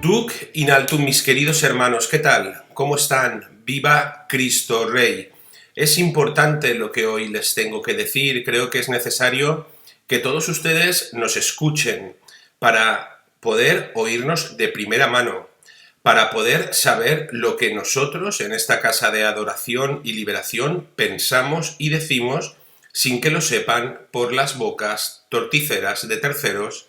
Duc in altum, mis queridos hermanos, ¿qué tal? ¿Cómo están? ¡Viva Cristo Rey! Es importante lo que hoy les tengo que decir, creo que es necesario que todos ustedes nos escuchen para poder oírnos de primera mano, para poder saber lo que nosotros en esta casa de adoración y liberación pensamos y decimos sin que lo sepan por las bocas torticeras de terceros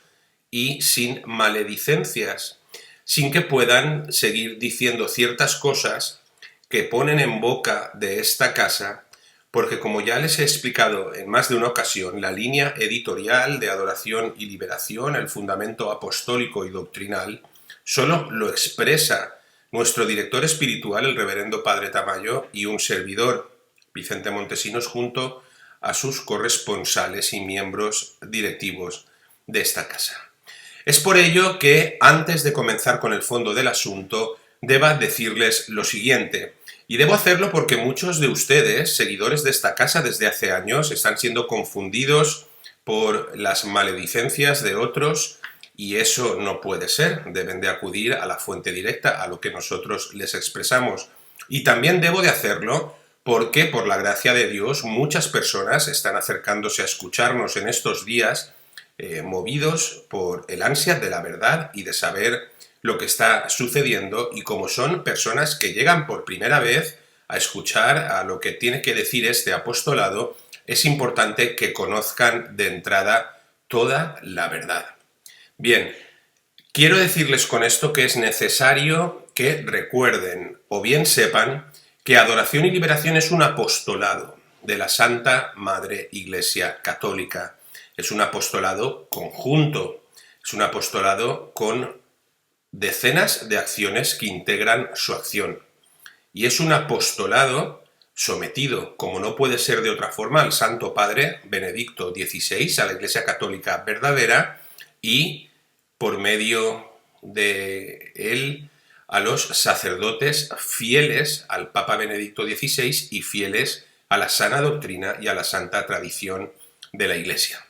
y sin maledicencias, sin que puedan seguir diciendo ciertas cosas que ponen en boca de esta casa, porque como ya les he explicado en más de una ocasión, la línea editorial de Adoración y Liberación, el fundamento apostólico y doctrinal, solo lo expresa nuestro director espiritual, el reverendo Padre Tamayo, y un servidor, Vicente Montesinos, junto a sus corresponsales y miembros directivos de esta casa. Es por ello que, antes de comenzar con el fondo del asunto, deba decirles lo siguiente. Y debo hacerlo porque muchos de ustedes, seguidores de esta casa desde hace años, están siendo confundidos por las maledicencias de otros, y eso no puede ser. Deben de acudir a la fuente directa, a lo que nosotros les expresamos. Y también debo de hacerlo porque, por la gracia de Dios, muchas personas están acercándose a escucharnos en estos días, movidos por el ansia de la verdad y de saber lo que está sucediendo, y como son personas que llegan por primera vez a escuchar a lo que tiene que decir este apostolado, es importante que conozcan de entrada toda la verdad. Bien, quiero decirles con esto que es necesario que recuerden o bien sepan que Adoración y Liberación es un apostolado de la Santa Madre Iglesia Católica. Es un apostolado conjunto, es un apostolado con decenas de acciones que integran su acción. Y es un apostolado sometido, como no puede ser de otra forma, al Santo Padre Benedicto XVI, a la Iglesia Católica verdadera, y por medio de él a los sacerdotes fieles al Papa Benedicto XVI y fieles a la sana doctrina y a la santa tradición de la Iglesia.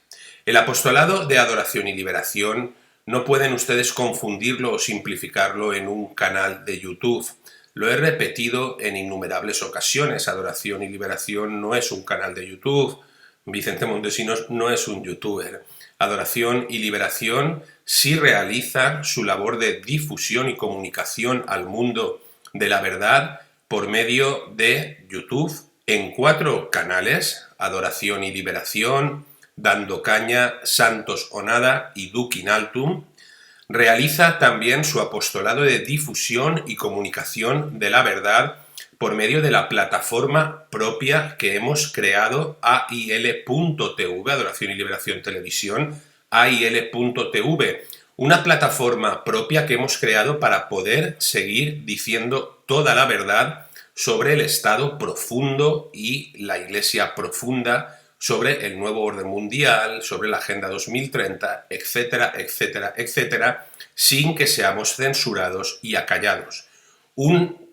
El apostolado de Adoración y Liberación no pueden ustedes confundirlo o simplificarlo en un canal de YouTube. Lo he repetido en innumerables ocasiones. Adoración y Liberación no es un canal de YouTube. Vicente Montesinos no es un youtuber. Adoración y Liberación sí realiza su labor de difusión y comunicación al mundo de la verdad por medio de YouTube en 4 canales: Adoración y Liberación, Dando Caña, Santos o Nada y Duc in altum. Realiza también su apostolado de difusión y comunicación de la verdad por medio de la plataforma propia que hemos creado, AIL.tv, Adoración y Liberación Televisión, AIL.tv, una plataforma propia que hemos creado para poder seguir diciendo toda la verdad sobre el Estado profundo y la Iglesia profunda, sobre el nuevo orden mundial, sobre la Agenda 2030, etcétera, etcétera, etcétera, sin que seamos censurados y acallados. Un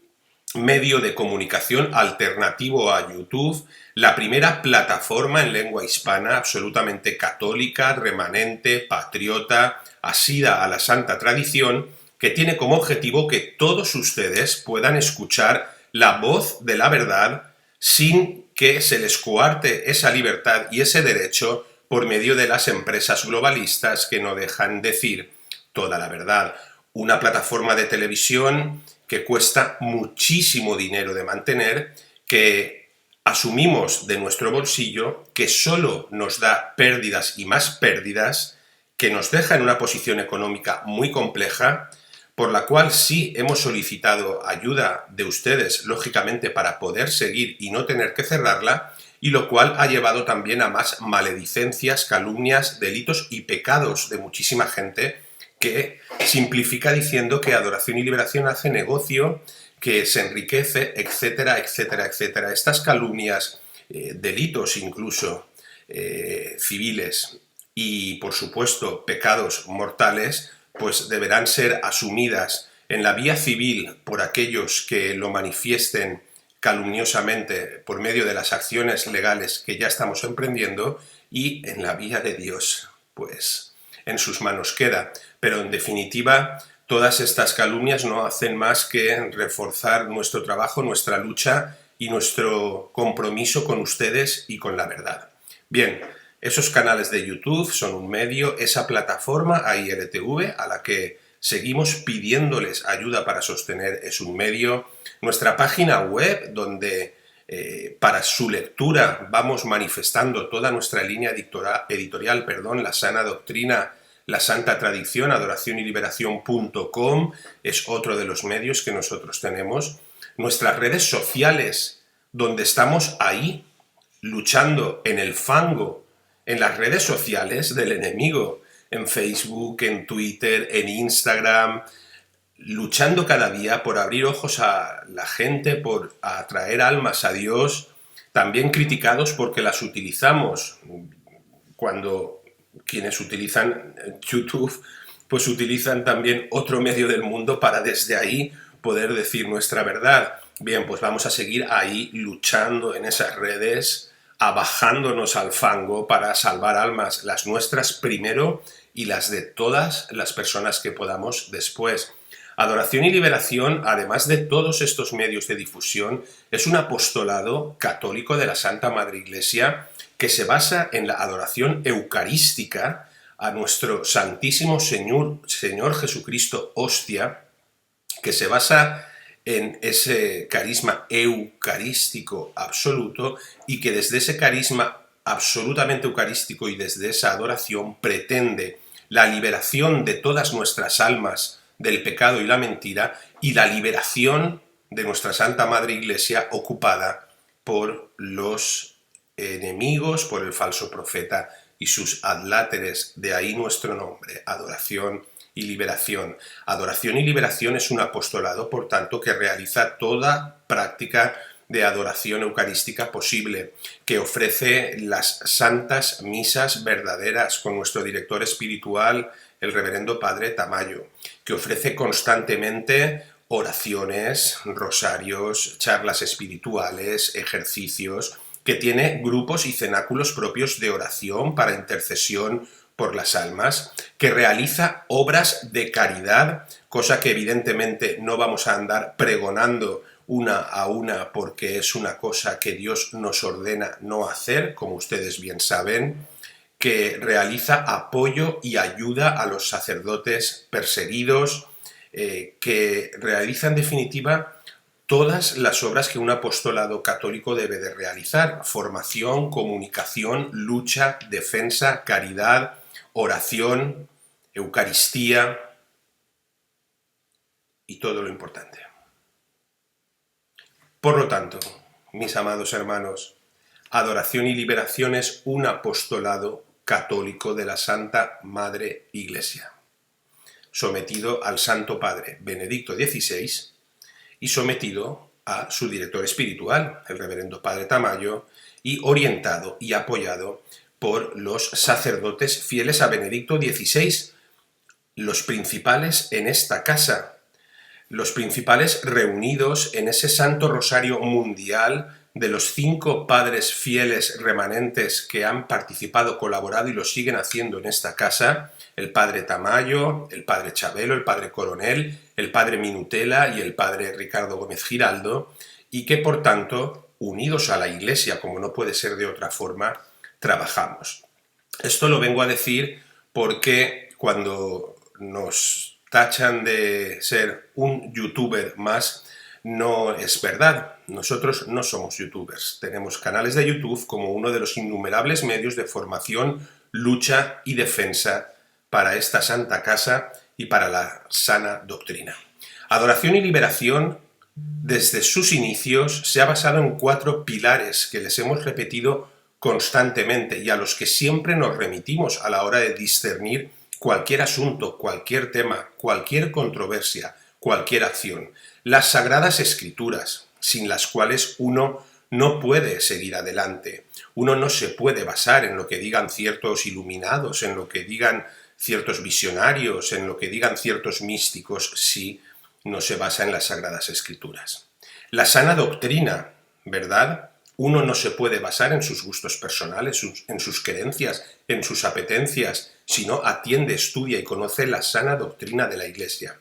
medio de comunicación alternativo a YouTube, la primera plataforma en lengua hispana absolutamente católica, remanente, patriota, asida a la santa tradición, que tiene como objetivo que todos ustedes puedan escuchar la voz de la verdad sin que se les coarte esa libertad y ese derecho por medio de las empresas globalistas que no dejan decir toda la verdad. Una plataforma de televisión que cuesta muchísimo dinero de mantener, que asumimos de nuestro bolsillo, que solo nos da pérdidas y más pérdidas, que nos deja en una posición económica muy compleja, por la cual sí hemos solicitado ayuda de ustedes, lógicamente, para poder seguir y no tener que cerrarla, y lo cual ha llevado también a más maledicencias, calumnias, delitos y pecados de muchísima gente que simplifica diciendo que Adoración y Liberación hace negocio, que se enriquece, etcétera, etcétera, etcétera. Estas calumnias, delitos incluso civiles y, por supuesto, pecados mortales, pues deberán ser asumidas en la vía civil por aquellos que lo manifiesten calumniosamente por medio de las acciones legales que ya estamos emprendiendo, y en la vía de Dios, pues en sus manos queda. Pero en definitiva, Todas estas calumnias no hacen más que reforzar nuestro trabajo, nuestra lucha y nuestro compromiso con ustedes y con la verdad. Bien, esos canales de YouTube son un medio, esa plataforma AIRTV a la que seguimos pidiéndoles ayuda para sostener es un medio. Nuestra página web donde para su lectura vamos manifestando toda nuestra línea editorial, la sana doctrina, la santa tradición, adoración y liberación.com es otro de los medios que nosotros tenemos. Nuestras redes sociales, donde estamos ahí, luchando en el fango, en las redes sociales del enemigo, en Facebook, en Twitter, en Instagram, luchando cada día por abrir ojos a la gente, por atraer almas a Dios, también criticados porque las utilizamos cuando quienes utilizan YouTube, pues utilizan también otro medio del mundo para desde ahí poder decir nuestra verdad. Bien, pues vamos a seguir ahí luchando en esas redes, abajándonos al fango para salvar almas, las nuestras primero y las de todas las personas que podamos después. Adoración y Liberación, además de todos estos medios de difusión, es un apostolado católico de la Santa Madre Iglesia que se basa en la adoración eucarística a nuestro Santísimo Señor Jesucristo hostia, que se basa en ese carisma eucarístico absoluto y que desde ese carisma absolutamente eucarístico y desde esa adoración pretende la liberación de todas nuestras almas del pecado y la mentira y la liberación de nuestra Santa Madre Iglesia ocupada por los enemigos, por el falso profeta y sus adláteres. De ahí nuestro nombre, adoración y liberación. Adoración y liberación es un apostolado, por tanto, que realiza toda práctica de adoración eucarística posible, que ofrece las santas misas verdaderas con nuestro director espiritual, el reverendo Padre Tamayo, que ofrece constantemente oraciones, rosarios, charlas espirituales, ejercicios, que tiene grupos y cenáculos propios de oración para intercesión por las almas, que realiza obras de caridad, cosa que evidentemente no vamos a andar pregonando una a una porque es una cosa que Dios nos ordena no hacer, como ustedes bien saben, que realiza apoyo y ayuda a los sacerdotes perseguidos, que realiza en definitiva todas las obras que un apostolado católico debe de realizar: formación, comunicación, lucha, defensa, caridad, oración, Eucaristía y todo lo importante. Por lo tanto, mis amados hermanos, Adoración y Liberación es un apostolado católico de la Santa Madre Iglesia, sometido al Santo Padre Benedicto XVI y sometido a su director espiritual, el reverendo Padre Tamayo, y orientado y apoyado por los sacerdotes fieles a Benedicto XVI, los principales en esta casa, los principales reunidos en ese Santo Rosario Mundial de los 5 padres fieles remanentes que han participado, colaborado y lo siguen haciendo en esta casa: el Padre Tamayo, el Padre Chabelo, el Padre Coronel, el Padre Minutela y el Padre Ricardo Gómez Giraldo, y que por tanto, unidos a la Iglesia, como no puede ser de otra forma, trabajamos. Esto lo vengo a decir porque cuando nos tachan de ser un youtuber más, no es verdad. Nosotros no somos youtubers. Tenemos canales de YouTube como uno de los innumerables medios de formación, lucha y defensa para esta santa casa y para la sana doctrina. Adoración y Liberación, desde sus inicios, se ha basado en 4 pilares que les hemos repetido constantemente y a los que siempre nos remitimos a la hora de discernir cualquier asunto, cualquier tema, cualquier controversia, cualquier acción. Las Sagradas Escrituras, sin las cuales uno no puede seguir adelante. Uno no se puede basar en lo que digan ciertos iluminados, en lo que digan ciertos visionarios, en lo que digan ciertos místicos, si no se basa en las Sagradas Escrituras. La sana doctrina, ¿verdad? Uno no se puede basar en sus gustos personales, en sus creencias, en sus apetencias, sino atiende, estudia y conoce la sana doctrina de la Iglesia.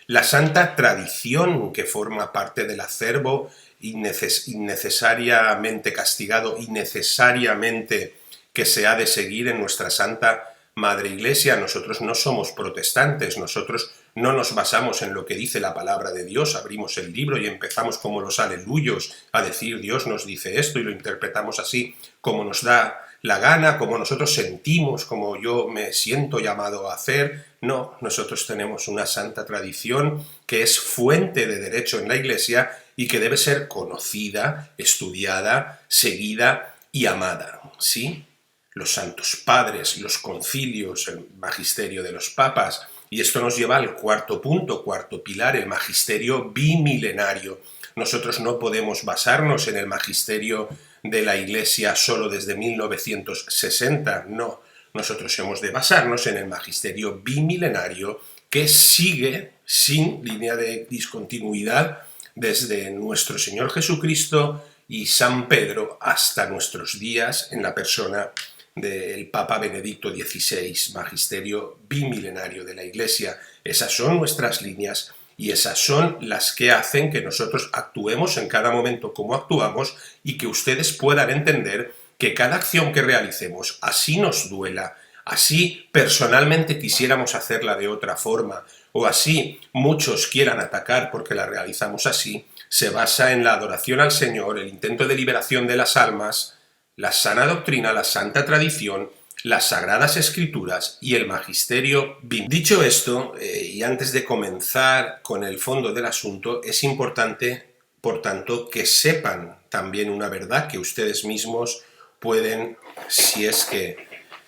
la santa tradición que forma parte del acervo innecesariamente castigado, innecesariamente que se ha de seguir en nuestra Santa Madre Iglesia. Nosotros no somos protestantes, nosotros no nos basamos en lo que dice la palabra de Dios, abrimos el libro y empezamos como los aleluyos a decir Dios nos dice esto y lo interpretamos así como nos da la gana, como nosotros sentimos, como yo me siento llamado a hacer. No, nosotros tenemos una santa tradición que es fuente de derecho en la Iglesia y que debe ser conocida, estudiada, seguida y amada, ¿sí? Los santos padres, los concilios, el magisterio de los papas, y esto nos lleva al cuarto punto, cuarto pilar, el magisterio bimilenario. Nosotros no podemos basarnos en el magisterio de la Iglesia solo desde 1960, no. Nosotros hemos de basarnos en el magisterio bimilenario que sigue sin línea de discontinuidad desde nuestro Señor Jesucristo y San Pedro hasta nuestros días en la persona del Papa Benedicto XVI, magisterio bimilenario de la Iglesia. Esas son nuestras líneas y esas son las que hacen que nosotros actuemos en cada momento como actuamos y que ustedes puedan entender que cada acción que realicemos, así nos duela, así personalmente quisiéramos hacerla de otra forma, o así muchos quieran atacar porque la realizamos así, se basa en la adoración al Señor, el intento de liberación de las almas, la sana doctrina, la santa tradición, las sagradas escrituras y el magisterio bíblico. Dicho esto, y antes de comenzar con el fondo del asunto, es importante, por tanto, que sepan también una verdad que ustedes mismos pueden, si es que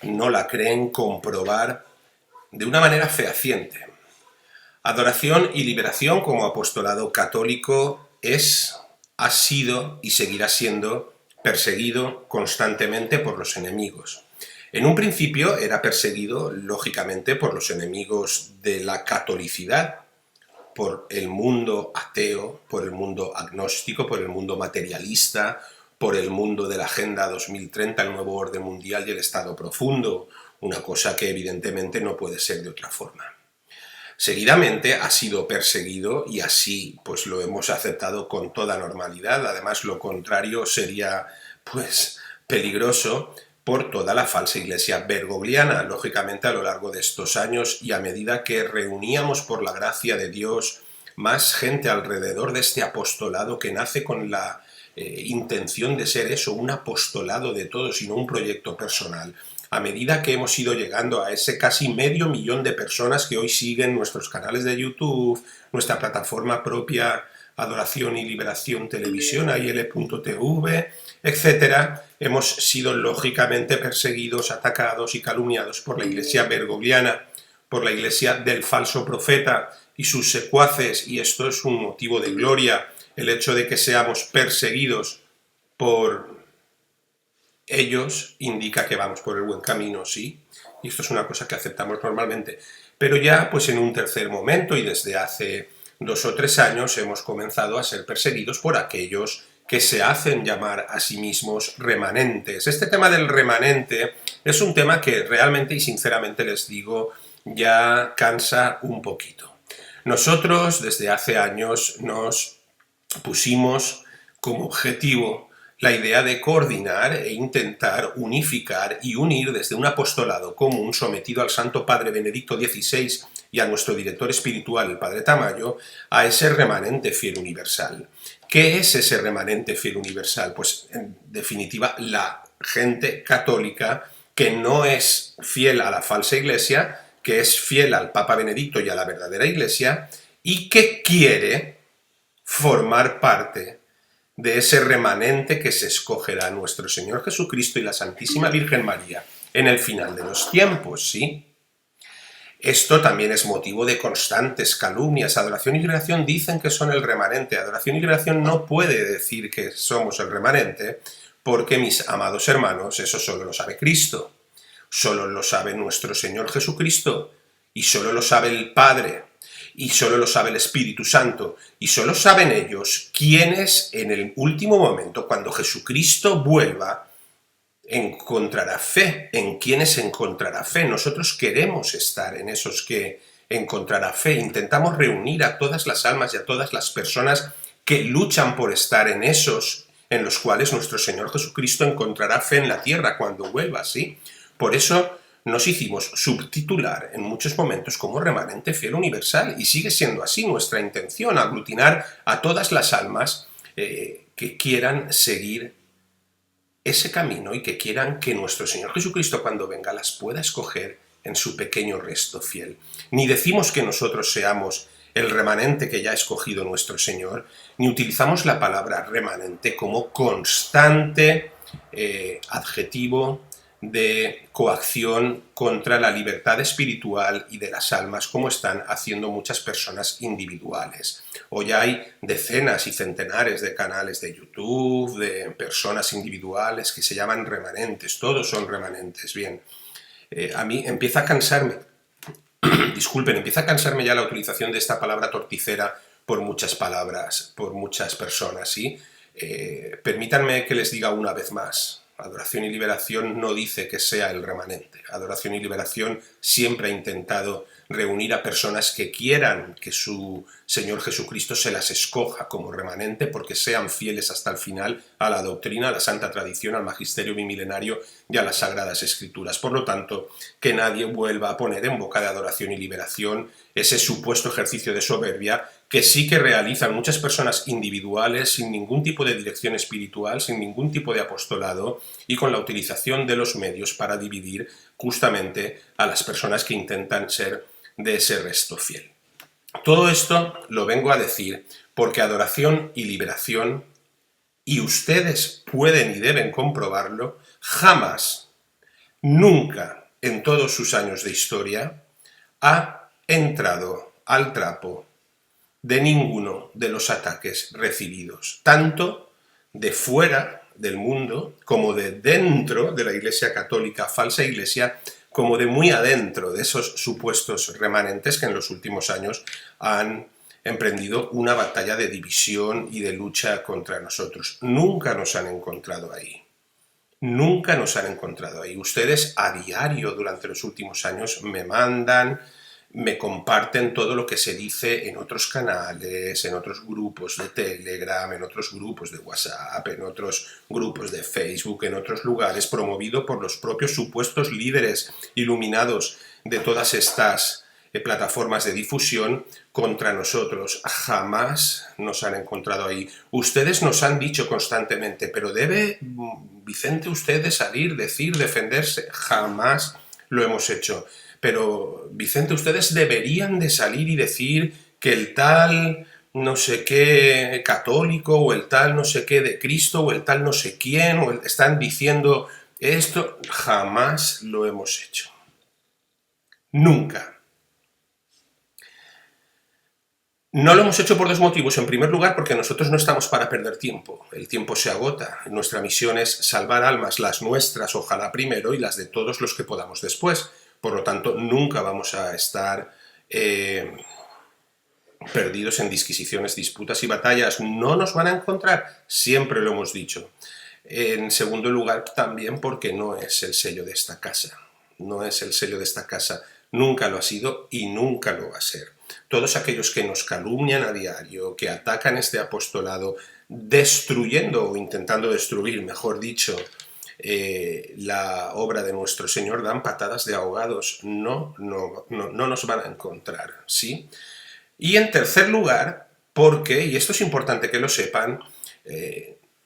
no la creen, comprobar de una manera fehaciente. Adoración y liberación como apostolado católico ha sido y seguirá siendo perseguido constantemente por los enemigos. En un principio era perseguido, lógicamente, por los enemigos de la catolicidad, por el mundo ateo, por el mundo agnóstico, por el mundo materialista, por el mundo de la Agenda 2030, el nuevo orden mundial y el Estado profundo, una cosa que evidentemente no puede ser de otra forma. Seguidamente ha sido perseguido y así pues lo hemos aceptado con toda normalidad. Además, lo contrario sería pues peligroso por toda la falsa iglesia bergogliana. Lógicamente, a lo largo de estos años y a medida que reuníamos por la gracia de Dios más gente alrededor de este apostolado que nace con la intención de ser eso, un apostolado de todos y no un proyecto personal. A medida que hemos ido llegando a ese casi 500.000 de personas que hoy siguen nuestros canales de YouTube, nuestra plataforma propia Adoración y Liberación Televisión, AIL.tv, etc., hemos sido lógicamente perseguidos, atacados y calumniados por la iglesia bergogliana, por la iglesia del falso profeta y sus secuaces, y esto es un motivo de gloria, el hecho de que seamos perseguidos por ellos indica que vamos por el buen camino, sí, y esto es una cosa que aceptamos normalmente. Pero ya pues en un tercer momento y desde hace 2 o 3 años hemos comenzado a ser perseguidos por aquellos que se hacen llamar a sí mismos remanentes. Este tema del remanente es un tema que realmente y sinceramente les digo ya cansa un poquito. Nosotros desde hace años nos pusimos como objetivo la idea de coordinar e intentar unificar y unir desde un apostolado común sometido al Santo Padre Benedicto XVI y a nuestro director espiritual, el Padre Tamayo, a ese remanente fiel universal. ¿Qué es ese remanente fiel universal? Pues, en definitiva, la gente católica que no es fiel a la falsa iglesia, que es fiel al Papa Benedicto y a la verdadera iglesia, y que quiere formar parte de ese remanente que se escogerá a nuestro Señor Jesucristo y la Santísima Virgen María en el final de los tiempos, ¿sí? Esto también es motivo de constantes calumnias. Adoración y Liberación dicen que son el remanente. Adoración y Liberación no puede decir que somos el remanente porque, mis amados hermanos, eso solo lo sabe Cristo. Solo lo sabe nuestro Señor Jesucristo y solo lo sabe el Padre. Y solo lo sabe el Espíritu Santo, y solo saben ellos quienes en el último momento, cuando Jesucristo vuelva, encontrará fe, en quienes encontrará fe. Nosotros queremos estar en esos que encontrará fe. Intentamos reunir a todas las almas y a todas las personas que luchan por estar en esos en los cuales nuestro Señor Jesucristo encontrará fe en la tierra cuando vuelva, ¿sí? Por eso nos hicimos subtitular en muchos momentos como remanente fiel universal, y sigue siendo así nuestra intención, aglutinar a todas las almas que quieran seguir ese camino y que quieran que nuestro Señor Jesucristo cuando venga las pueda escoger en su pequeño resto fiel. Ni decimos que nosotros seamos el remanente que ya ha escogido nuestro Señor, ni utilizamos la palabra remanente como constante adjetivo de coacción contra la libertad espiritual y de las almas, como están haciendo muchas personas individuales. Hoy hay decenas y centenares de canales de YouTube, de personas individuales que se llaman remanentes, todos son remanentes. Bien, a mí empieza a cansarme, disculpen, empieza a cansarme ya la utilización de esta palabra torticera por muchas palabras, por muchas personas, ¿sí? Permítanme que les diga una vez más, Adoración y Liberación no dice que sea el remanente. Adoración y Liberación siempre ha intentado reunir a personas que quieran que su Señor Jesucristo se las escoja como remanente porque sean fieles hasta el final a la doctrina, a la santa tradición, al magisterio bimilenario y a las sagradas escrituras. Por lo tanto, que nadie vuelva a poner en boca de Adoración y Liberación ese supuesto ejercicio de soberbia que sí que realizan muchas personas individuales sin ningún tipo de dirección espiritual, sin ningún tipo de apostolado y con la utilización de los medios para dividir justamente a las personas que intentan ser de ese resto fiel. Todo esto lo vengo a decir porque Adoración y Liberación, y ustedes pueden y deben comprobarlo, jamás, nunca en todos sus años de historia ha entrado al trapo de ninguno de los ataques recibidos, tanto de fuera del mundo como de dentro de la Iglesia Católica, falsa Iglesia, como de muy adentro de esos supuestos remanentes que en los últimos años han emprendido una batalla de división y de lucha contra nosotros. Nunca nos han encontrado ahí. Nunca nos han encontrado ahí. Ustedes a diario durante los últimos años me mandan, me comparten todo lo que se dice en otros canales, en otros grupos de Telegram, en otros grupos de WhatsApp, en otros grupos de Facebook, en otros lugares, promovido por los propios supuestos líderes iluminados de todas estas plataformas de difusión contra nosotros. Jamás nos han encontrado ahí. Ustedes nos han dicho constantemente, pero debe Vicente usted de salir, decir, defenderse. Jamás lo hemos hecho. Pero, Vicente, ustedes deberían de salir y decir que el tal no sé qué católico, o el tal no sé qué de Cristo, o el tal no sé quién, o están diciendo esto. Jamás lo hemos hecho. Nunca. No lo hemos hecho por dos motivos. En primer lugar, porque nosotros no estamos para perder tiempo. El tiempo se agota. Nuestra misión es salvar almas, las nuestras, ojalá primero, y las de todos los que podamos después. Por lo tanto, nunca vamos a estar perdidos en disquisiciones, disputas y batallas. No nos van a encontrar, siempre lo hemos dicho. En segundo lugar, también porque no es el sello de esta casa. No es el sello de esta casa. Nunca lo ha sido y nunca lo va a ser. Todos aquellos que nos calumnian a diario, que atacan este apostolado, destruyendo o intentando destruir, mejor dicho, la obra de nuestro Señor, dan patadas de ahogados. No nos van a encontrar, ¿sí? Y en tercer lugar, porque, y esto es importante que lo sepan,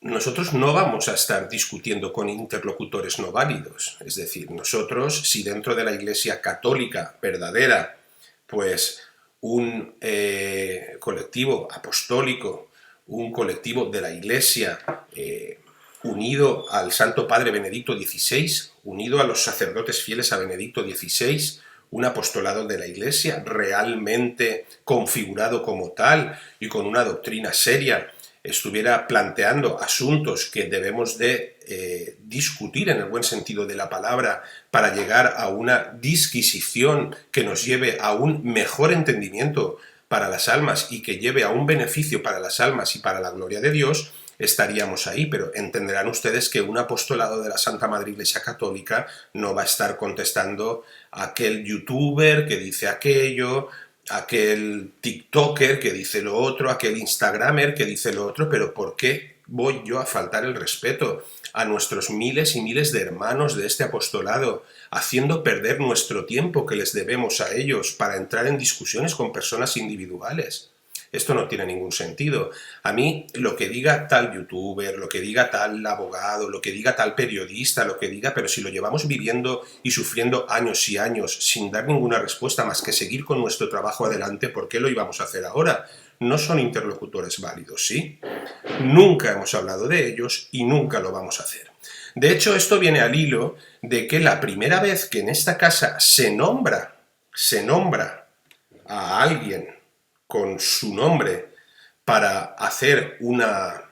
nosotros no vamos a estar discutiendo con interlocutores no válidos. Es decir, nosotros, si dentro de la Iglesia católica verdadera, pues un colectivo apostólico, un colectivo de la Iglesia unido al Santo Padre Benedicto XVI, unido a los sacerdotes fieles a Benedicto XVI, un apostolado de la Iglesia realmente configurado como tal y con una doctrina seria, estuviera planteando asuntos que debemos de discutir en el buen sentido de la palabra para llegar a una disquisición que nos lleve a un mejor entendimiento para las almas y que lleve a un beneficio para las almas y para la gloria de Dios, estaríamos ahí, pero entenderán ustedes que un apostolado de la Santa Madre Iglesia Católica no va a estar contestando a aquel youtuber que dice aquello, aquel tiktoker que dice lo otro, aquel instagramer que dice lo otro, pero ¿por qué voy yo a faltar el respeto a nuestros miles y miles de hermanos de este apostolado, haciendo perder nuestro tiempo que les debemos a ellos para entrar en discusiones con personas individuales? Esto no tiene ningún sentido. A mí, lo que diga tal youtuber, lo que diga tal abogado, lo que diga tal periodista, lo que diga, pero si lo llevamos viviendo y sufriendo años y años sin dar ninguna respuesta más que seguir con nuestro trabajo adelante, ¿por qué lo íbamos a hacer ahora? No son interlocutores válidos, ¿sí? Nunca hemos hablado de ellos y nunca lo vamos a hacer. De hecho, esto viene al hilo de que la primera vez que en esta casa se nombra a alguien con su nombre para hacer una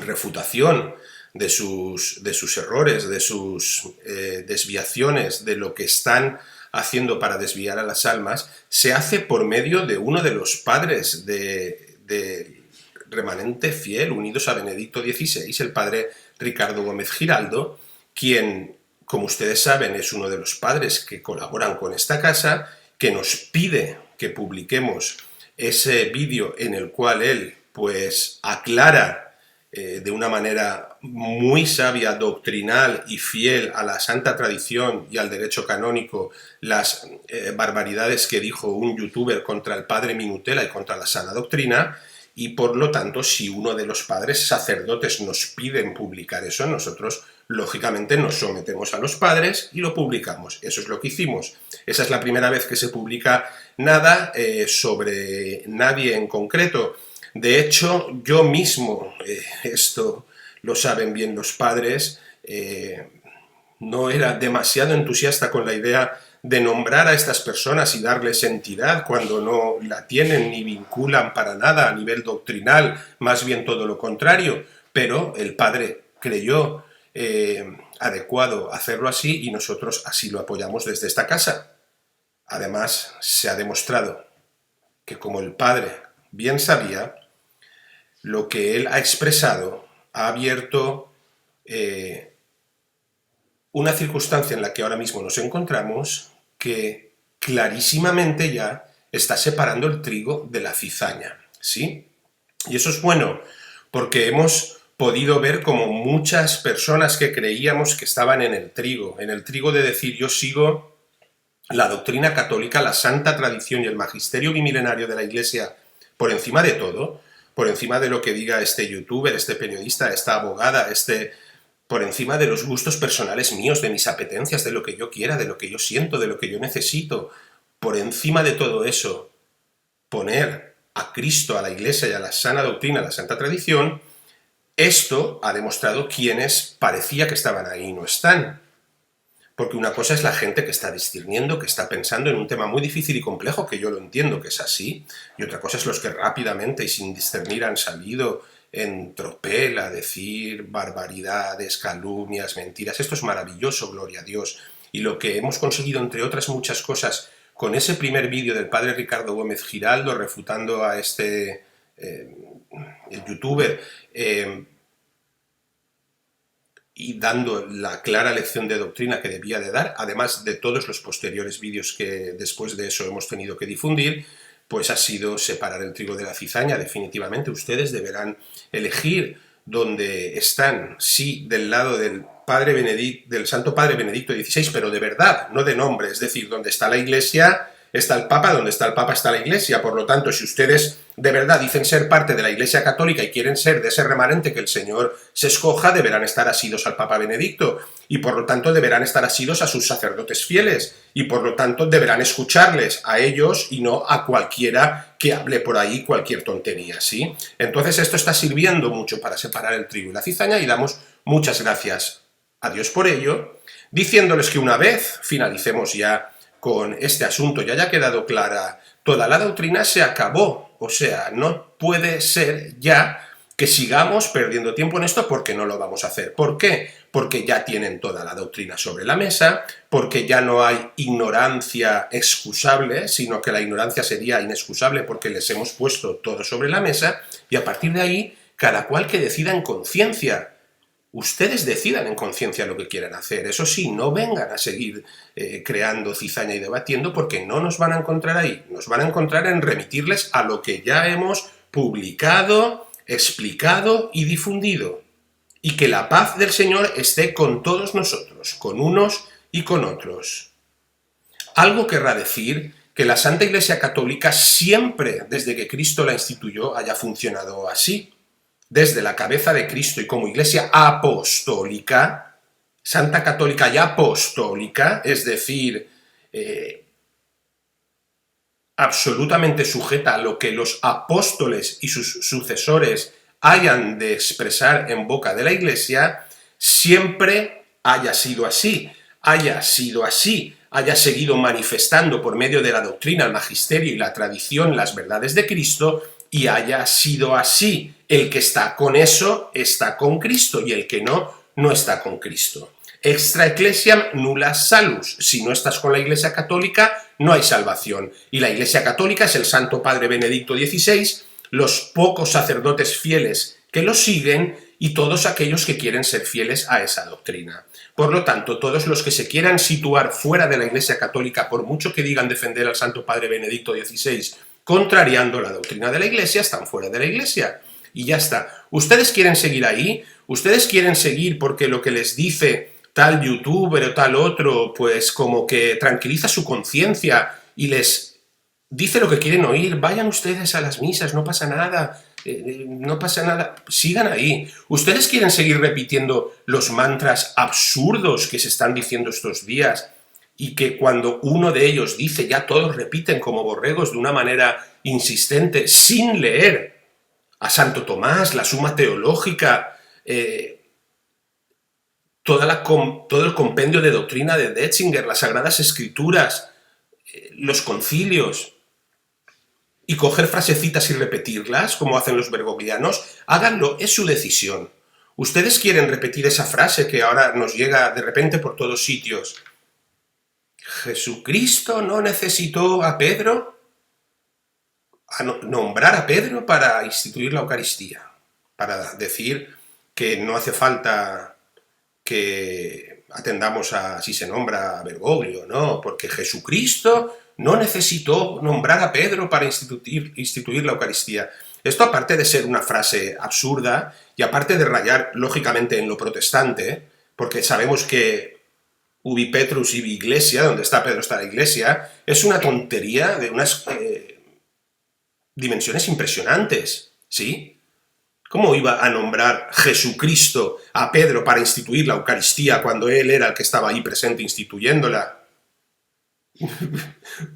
refutación de sus errores, de sus desviaciones, de lo que están haciendo para desviar a las almas, se hace por medio de uno de los padres de remanente fiel, unidos a Benedicto XVI, el padre Ricardo Gómez Giraldo, quien, como ustedes saben, es uno de los padres que colaboran con esta casa, que nos pide que publiquemos ese vídeo en el cual él, pues, aclara de una manera muy sabia, doctrinal y fiel a la santa tradición y al derecho canónico las barbaridades que dijo un youtuber contra el padre Minutela y contra la sana doctrina, y por lo tanto, si uno de los padres sacerdotes nos piden publicar eso, nosotros lógicamente nos sometemos a los padres y lo publicamos. Eso es lo que hicimos. Esa es la primera vez que se publica nada sobre nadie en concreto. De hecho, yo mismo, esto lo saben bien los padres, no era demasiado entusiasta con la idea de nombrar a estas personas y darles entidad cuando no la tienen ni vinculan para nada a nivel doctrinal, más bien todo lo contrario, pero el padre creyó adecuado hacerlo así y nosotros así lo apoyamos desde esta casa. Además, se ha demostrado que, como el padre bien sabía, lo que él ha expresado ha abierto una circunstancia en la que ahora mismo nos encontramos que clarísimamente ya está separando el trigo de la cizaña, ¿sí? Y eso es bueno, porque hemos podido ver como muchas personas que creíamos que estaban en el trigo de decir yo sigo la doctrina católica, la santa tradición y el magisterio bimilenario de la Iglesia por encima de todo, por encima de lo que diga este youtuber, este periodista, esta abogada, por encima de los gustos personales míos, de mis apetencias, de lo que yo quiera, de lo que yo siento, de lo que yo necesito. Por encima de todo eso, poner a Cristo, a la Iglesia y a la sana doctrina, a la santa tradición, esto ha demostrado quienes parecía que estaban ahí y no están. Porque una cosa es la gente que está discerniendo, que está pensando en un tema muy difícil y complejo, que yo lo entiendo que es así, y otra cosa es los que rápidamente y sin discernir han salido en tropel a decir barbaridades, calumnias, mentiras. Esto es maravilloso, gloria a Dios. Y lo que hemos conseguido, entre otras muchas cosas, con ese primer vídeo del padre Ricardo Gómez Giraldo refutando a el youtuber, y dando la clara lección de doctrina que debía de dar, además de todos los posteriores vídeos que después de eso hemos tenido que difundir, pues ha sido separar el trigo de la cizaña. Definitivamente ustedes deberán elegir dónde están, sí, del lado del Santo Padre Benedicto XVI, pero de verdad, no de nombre, es decir, donde está la Iglesia está el Papa, donde está el Papa está la Iglesia. Por lo tanto, si ustedes de verdad dicen ser parte de la Iglesia Católica y quieren ser de ese remanente que el Señor se escoja, deberán estar asidos al Papa Benedicto y por lo tanto deberán estar asidos a sus sacerdotes fieles y por lo tanto deberán escucharles a ellos y no a cualquiera que hable por ahí cualquier tontería, ¿sí? Entonces esto está sirviendo mucho para separar el trigo y la cizaña y damos muchas gracias a Dios por ello, diciéndoles que una vez finalicemos ya con este asunto y haya quedado clara toda la doctrina, se acabó. O sea, no puede ser ya que sigamos perdiendo tiempo en esto porque no lo vamos a hacer. ¿Por qué? Porque ya tienen toda la doctrina sobre la mesa, porque ya no hay ignorancia excusable, sino que la ignorancia sería inexcusable porque les hemos puesto todo sobre la mesa, y a partir de ahí cada cual que decida en conciencia. Ustedes decidan en conciencia lo que quieran hacer. Eso sí, no vengan a seguir creando cizaña y debatiendo, porque no nos van a encontrar ahí. Nos van a encontrar en remitirles a lo que ya hemos publicado, explicado y difundido. Y que la paz del Señor esté con todos nosotros, con unos y con otros. Algo querrá decir que la Santa Iglesia Católica siempre, desde que Cristo la instituyó, haya funcionado así. Desde la cabeza de Cristo y como Iglesia apostólica, Santa Católica y apostólica, es decir, absolutamente sujeta a lo que los apóstoles y sus sucesores hayan de expresar en boca de la Iglesia, siempre haya sido así, haya seguido manifestando por medio de la doctrina, el magisterio y la tradición las verdades de Cristo, y haya sido así. El que está con eso está con Cristo, y el que no, no está con Cristo. Extra ecclesiam nulla salus. Si no estás con la Iglesia Católica, no hay salvación. Y la Iglesia Católica es el Santo Padre Benedicto XVI, los pocos sacerdotes fieles que lo siguen y todos aquellos que quieren ser fieles a esa doctrina. Por lo tanto, todos los que se quieran situar fuera de la Iglesia Católica, por mucho que digan defender al Santo Padre Benedicto XVI, contrariando la doctrina de la Iglesia, están fuera de la Iglesia. Y ya está. ¿Ustedes quieren seguir ahí? ¿Ustedes quieren seguir porque lo que les dice tal youtuber o tal otro, pues como que tranquiliza su conciencia y les dice lo que quieren oír? Vayan ustedes a las misas, no pasa nada, no pasa nada, sigan ahí. ¿Ustedes quieren seguir repitiendo los mantras absurdos que se están diciendo estos días y que cuando uno de ellos dice ya todos repiten como borregos de una manera insistente, sin leer a Santo Tomás, la Suma Teológica, todo el compendio de doctrina de Detzinger, las Sagradas Escrituras, los concilios, y coger frasecitas y repetirlas, como hacen los bergoglianos? Háganlo, es su decisión. ¿Ustedes quieren repetir esa frase que ahora nos llega de repente por todos sitios? ¿Jesucristo no necesitó a Pedro? A nombrar a Pedro para instituir la Eucaristía, para decir que no hace falta que atendamos a si se nombra a Bergoglio, no, porque Jesucristo no necesitó nombrar a Pedro para instituir la Eucaristía. Esto, aparte de ser una frase absurda y aparte de rayar lógicamente en lo protestante, porque sabemos que ubi Petrus ibi Iglesia, donde está Pedro está la Iglesia, es una tontería de unas dimensiones impresionantes, ¿sí? ¿Cómo iba a nombrar Jesucristo a Pedro para instituir la Eucaristía cuando él era el que estaba ahí presente instituyéndola?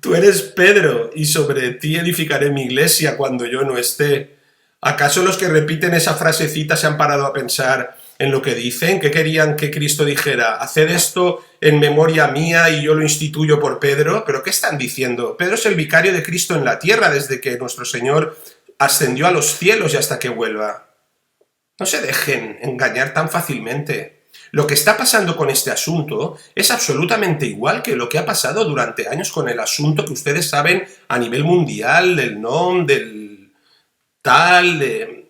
Tú eres Pedro, y sobre ti edificaré mi iglesia cuando yo no esté. ¿Acaso los que repiten esa frasecita se han parado a pensar en lo que dicen? ¿Qué querían que Cristo dijera? Haced esto en memoria mía y yo lo instituyo por Pedro. ¿Pero qué están diciendo? Pedro es el vicario de Cristo en la tierra desde que nuestro Señor ascendió a los cielos y hasta que vuelva. No se dejen engañar tan fácilmente. Lo que está pasando con este asunto es absolutamente igual que lo que ha pasado durante años con el asunto que ustedes saben a nivel mundial, del NOM, del tal...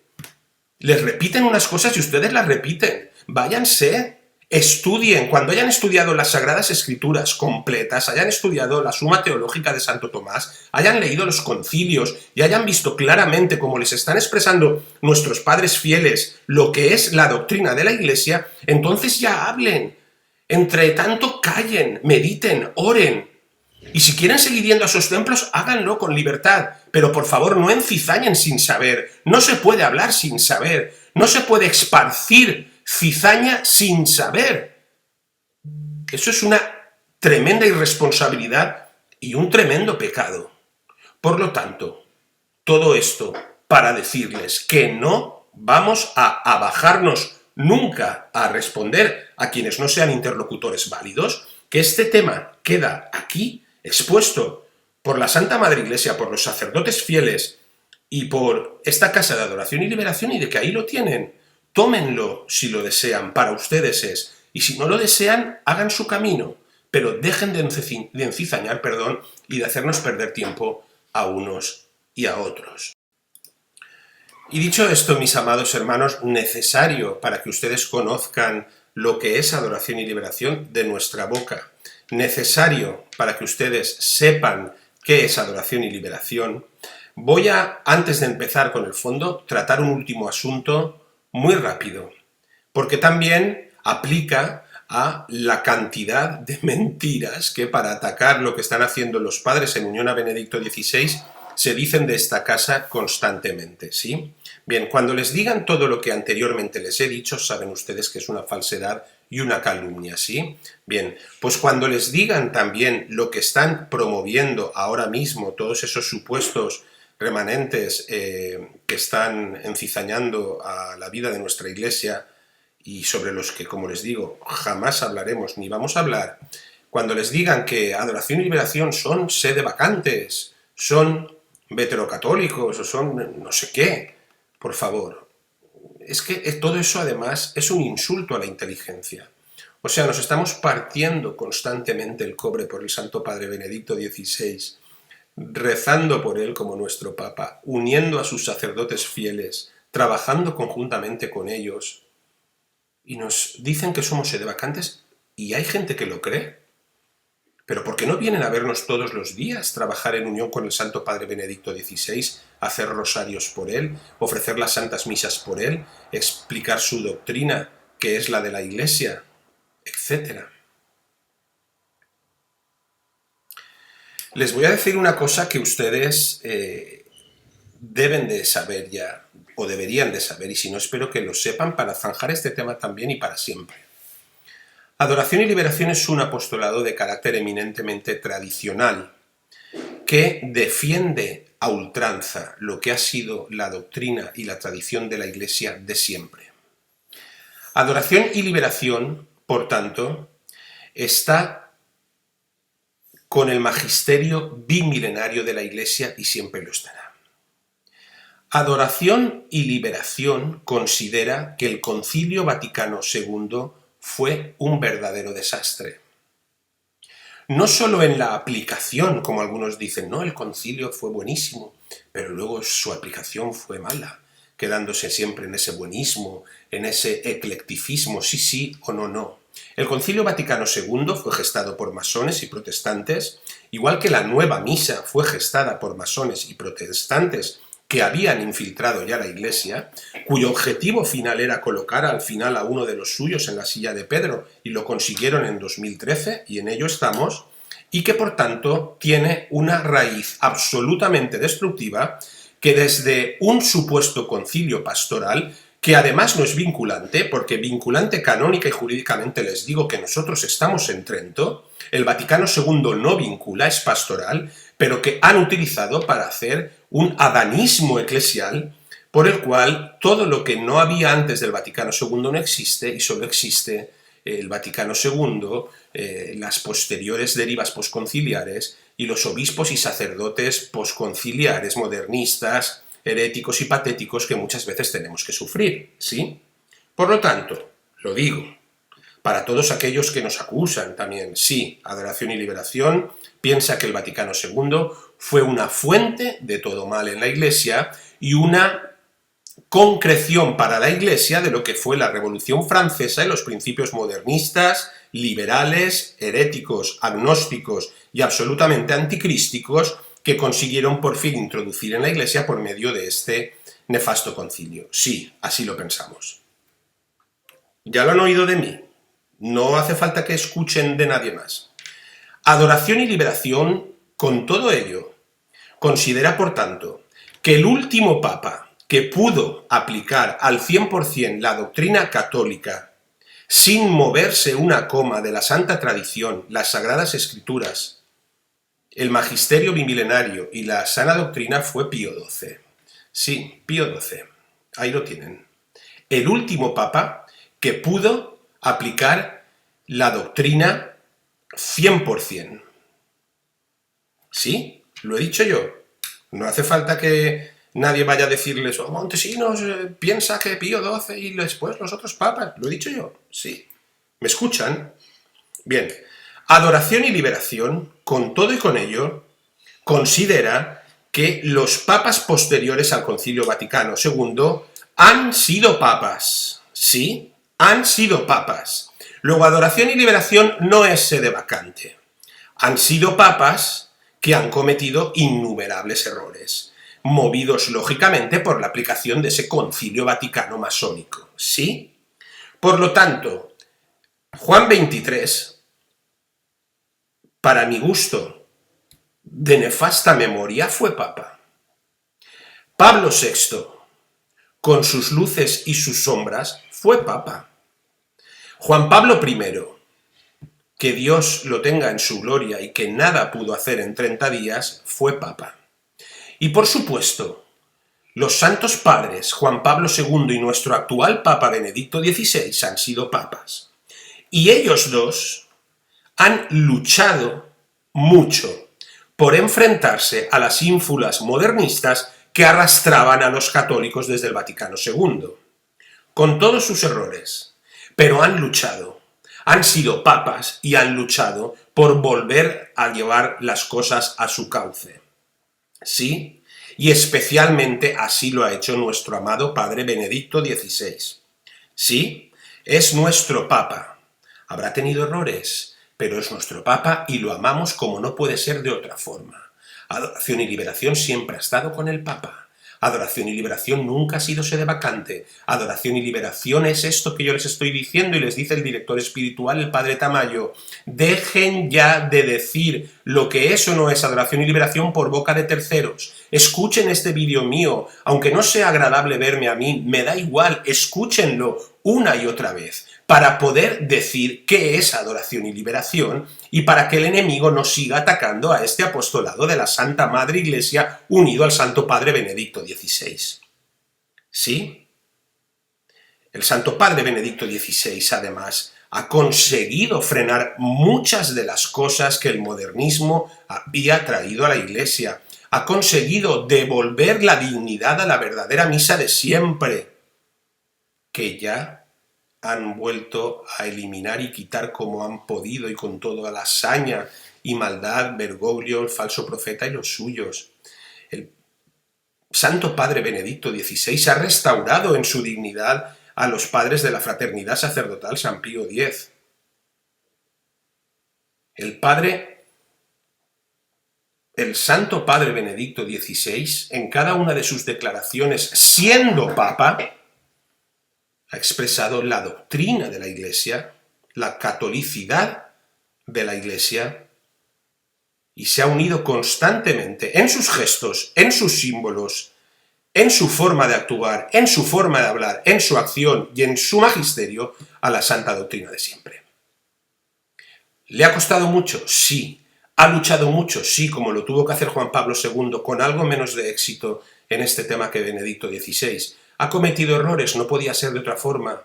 Les repiten unas cosas y ustedes las repiten. Váyanse, estudien. Cuando hayan estudiado las Sagradas Escrituras completas, hayan estudiado la Suma Teológica de Santo Tomás, hayan leído los concilios y hayan visto claramente cómo les están expresando nuestros padres fieles lo que es la doctrina de la Iglesia, entonces ya hablen. Entre tanto, callen, mediten, oren. Y si quieren seguir yendo a esos templos, háganlo con libertad. Pero por favor, no encizañen sin saber. No se puede hablar sin saber. No se puede esparcir cizaña sin saber. Eso es una tremenda irresponsabilidad y un tremendo pecado. Por lo tanto, todo esto para decirles que no vamos a bajarnos nunca a responder a quienes no sean interlocutores válidos, que este tema queda aquí expuesto por la Santa Madre Iglesia, por los sacerdotes fieles y por esta Casa de Adoración y Liberación, y de que ahí lo tienen. Tómenlo si lo desean, para ustedes es. Y si no lo desean, hagan su camino, pero dejen de encizañar, y de hacernos perder tiempo a unos y a otros. Y dicho esto, mis amados hermanos, necesario para que ustedes conozcan lo que es adoración y liberación de nuestra boca, necesario para que ustedes sepan qué es adoración y liberación, voy a, antes de empezar con el fondo, tratar un último asunto muy rápido, porque también aplica a la cantidad de mentiras que para atacar lo que están haciendo los padres en unión a Benedicto XVI se dicen de esta casa constantemente, ¿sí? Bien, cuando les digan todo lo que anteriormente les he dicho, saben ustedes que es una falsedad y una calumnia, ¿sí? Bien, pues cuando les digan también lo que están promoviendo ahora mismo, todos esos supuestos remanentes que están encizañando a la vida de nuestra Iglesia y sobre los que, como les digo, jamás hablaremos ni vamos a hablar, cuando les digan que adoración y liberación son sede vacantes, son veterocatólicos o son no sé qué, por favor, es que todo eso además es un insulto a la inteligencia. O sea, nos estamos partiendo constantemente el cobre por el Santo Padre Benedicto XVI, rezando por él como nuestro Papa, uniendo a sus sacerdotes fieles, trabajando conjuntamente con ellos, y nos dicen que somos sedevacantes, y hay gente que lo cree. Pero ¿por qué no vienen a vernos todos los días, trabajar en unión con el Santo Padre Benedicto XVI, hacer rosarios por él, ofrecer las santas misas por él, explicar su doctrina, que es la de la Iglesia, etcétera? Les voy a decir una cosa que ustedes deben de saber ya, o deberían de saber, y si no espero que lo sepan para zanjar este tema también y para siempre. Adoración y liberación es un apostolado de carácter eminentemente tradicional, que defiende a ultranza lo que ha sido la doctrina y la tradición de la Iglesia de siempre. Adoración y liberación, por tanto, está con el magisterio bimilenario de la Iglesia y siempre lo estará. Adoración y liberación considera que el Concilio Vaticano II fue un verdadero desastre. No solo en la aplicación, como algunos dicen, no, el concilio fue buenísimo, pero luego su aplicación fue mala, quedándose siempre en ese buenismo, en ese eclecticismo, sí, sí o no, no. El Concilio Vaticano II fue gestado por masones y protestantes, igual que la nueva misa fue gestada por masones y protestantes que habían infiltrado ya la Iglesia, cuyo objetivo final era colocar al final a uno de los suyos en la silla de Pedro, y lo consiguieron en 2013, y en ello estamos, y que por tanto tiene una raíz absolutamente destructiva que desde un supuesto concilio pastoral, que además no es vinculante, porque vinculante canónica y jurídicamente les digo que nosotros estamos en Trento, el Vaticano II no vincula, es pastoral, pero que han utilizado para hacer un adanismo eclesial por el cual todo lo que no había antes del Vaticano II no existe y solo existe el Vaticano II, las posteriores derivas posconciliares y los obispos y sacerdotes posconciliares, modernistas, heréticos y patéticos que muchas veces tenemos que sufrir, ¿sí? Por lo tanto, lo digo, para todos aquellos que nos acusan también, sí, adoración y liberación, piensa que el Vaticano II fue una fuente de todo mal en la Iglesia y una concreción para la Iglesia de lo que fue la Revolución Francesa y los principios modernistas, liberales, heréticos, agnósticos y absolutamente anticrísticos que consiguieron por fin introducir en la Iglesia por medio de este nefasto concilio. Sí, así lo pensamos. Ya lo han oído de mí. No hace falta que escuchen de nadie más. Adoración y liberación, con todo ello, considera, por tanto, que el último papa que pudo aplicar al 100% la doctrina católica sin moverse una coma de la santa tradición, las sagradas escrituras, el magisterio bimilenario y la sana doctrina fue Pío XII. Sí, Pío XII. Ahí lo tienen. El último papa que pudo aplicar la doctrina 100%. Sí, lo he dicho yo. No hace falta que nadie vaya a decirles, oh, Montesinos piensa que Pío XII y después los otros papas. Lo he dicho yo. Sí. ¿Me escuchan? Bien. Adoración y liberación, con todo y con ello, considera que los papas posteriores al Concilio Vaticano II han sido papas, ¿sí? Han sido papas. Luego, adoración y liberación no es sede vacante. Han sido papas que han cometido innumerables errores, movidos lógicamente por la aplicación de ese Concilio Vaticano masónico, ¿sí? Por lo tanto, Juan XXIII, para mi gusto, de nefasta memoria, fue papa. Pablo VI, con sus luces y sus sombras, fue papa. Juan Pablo I, que Dios lo tenga en su gloria y que nada pudo hacer en 30 días, fue papa. Y por supuesto, los santos padres Juan Pablo II y nuestro actual papa Benedicto XVI han sido papas. Y ellos dos han luchado mucho por enfrentarse a las ínfulas modernistas que arrastraban a los católicos desde el Vaticano II, con todos sus errores, pero han luchado, han sido papas y han luchado por volver a llevar las cosas a su cauce. ¿Sí? Y especialmente así lo ha hecho nuestro amado Padre Benedicto XVI. ¿Sí? Es nuestro papa. Habrá tenido errores, pero es nuestro papa y lo amamos como no puede ser de otra forma. Adoración y liberación siempre ha estado con el papa. Adoración y liberación nunca ha sido sede vacante. Adoración y liberación es esto que yo les estoy diciendo y les dice el director espiritual, el padre Tamayo. Dejen ya de decir lo que eso no es adoración y liberación por boca de terceros. Escuchen este vídeo mío, aunque no sea agradable verme a mí, me da igual, escúchenlo una y otra vez, para poder decir qué es adoración y liberación y para que el enemigo no siga atacando a este apostolado de la Santa Madre Iglesia unido al Santo Padre Benedicto XVI. ¿Sí? El Santo Padre Benedicto XVI, además, ha conseguido frenar muchas de las cosas que el modernismo había traído a la Iglesia. Ha conseguido devolver la dignidad a la verdadera misa de siempre, que ya han vuelto a eliminar y quitar como han podido y con toda la hazaña y maldad Bergoglio, el falso profeta y los suyos. El Santo Padre Benedicto XVI ha restaurado en su dignidad a los padres de la fraternidad sacerdotal San Pío X. El Santo Padre Benedicto XVI, en cada una de sus declaraciones, siendo papa, ha expresado la doctrina de la Iglesia, la catolicidad de la Iglesia, y se ha unido constantemente en sus gestos, en sus símbolos, en su forma de actuar, en su forma de hablar, en su acción y en su magisterio a la santa doctrina de siempre. ¿Le ha costado mucho? Sí. ¿Ha luchado mucho? Sí, como lo tuvo que hacer Juan Pablo II, con algo menos de éxito en este tema que Benedicto XVI. ¿Ha cometido errores? No podía ser de otra forma.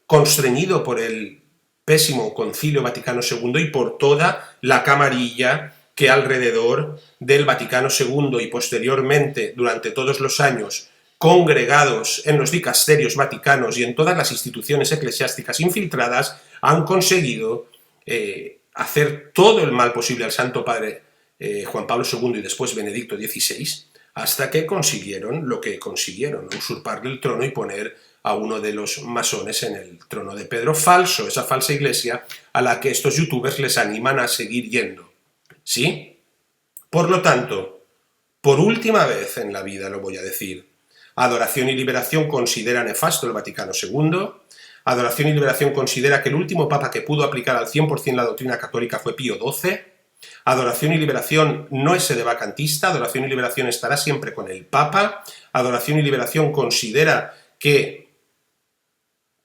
Constreñido por el pésimo Concilio Vaticano II y por toda la camarilla que alrededor del Vaticano II y posteriormente, durante todos los años, congregados en los dicasterios vaticanos y en todas las instituciones eclesiásticas infiltradas, han conseguido hacer todo el mal posible al Santo Padre Juan Pablo II y después Benedicto XVI, hasta que consiguieron lo que consiguieron, usurparle el trono y poner a uno de los masones en el trono de Pedro falso, esa falsa iglesia a la que estos youtubers les animan a seguir yendo. ¿Sí? Por lo tanto, por última vez en la vida lo voy a decir, Adoración y Liberación considera nefasto el Vaticano II, Adoración y Liberación considera que el último papa que pudo aplicar al 100% la doctrina católica fue Pío XII, Adoración y Liberación no es sede vacantista, Adoración y Liberación estará siempre con el Papa, Adoración y Liberación considera que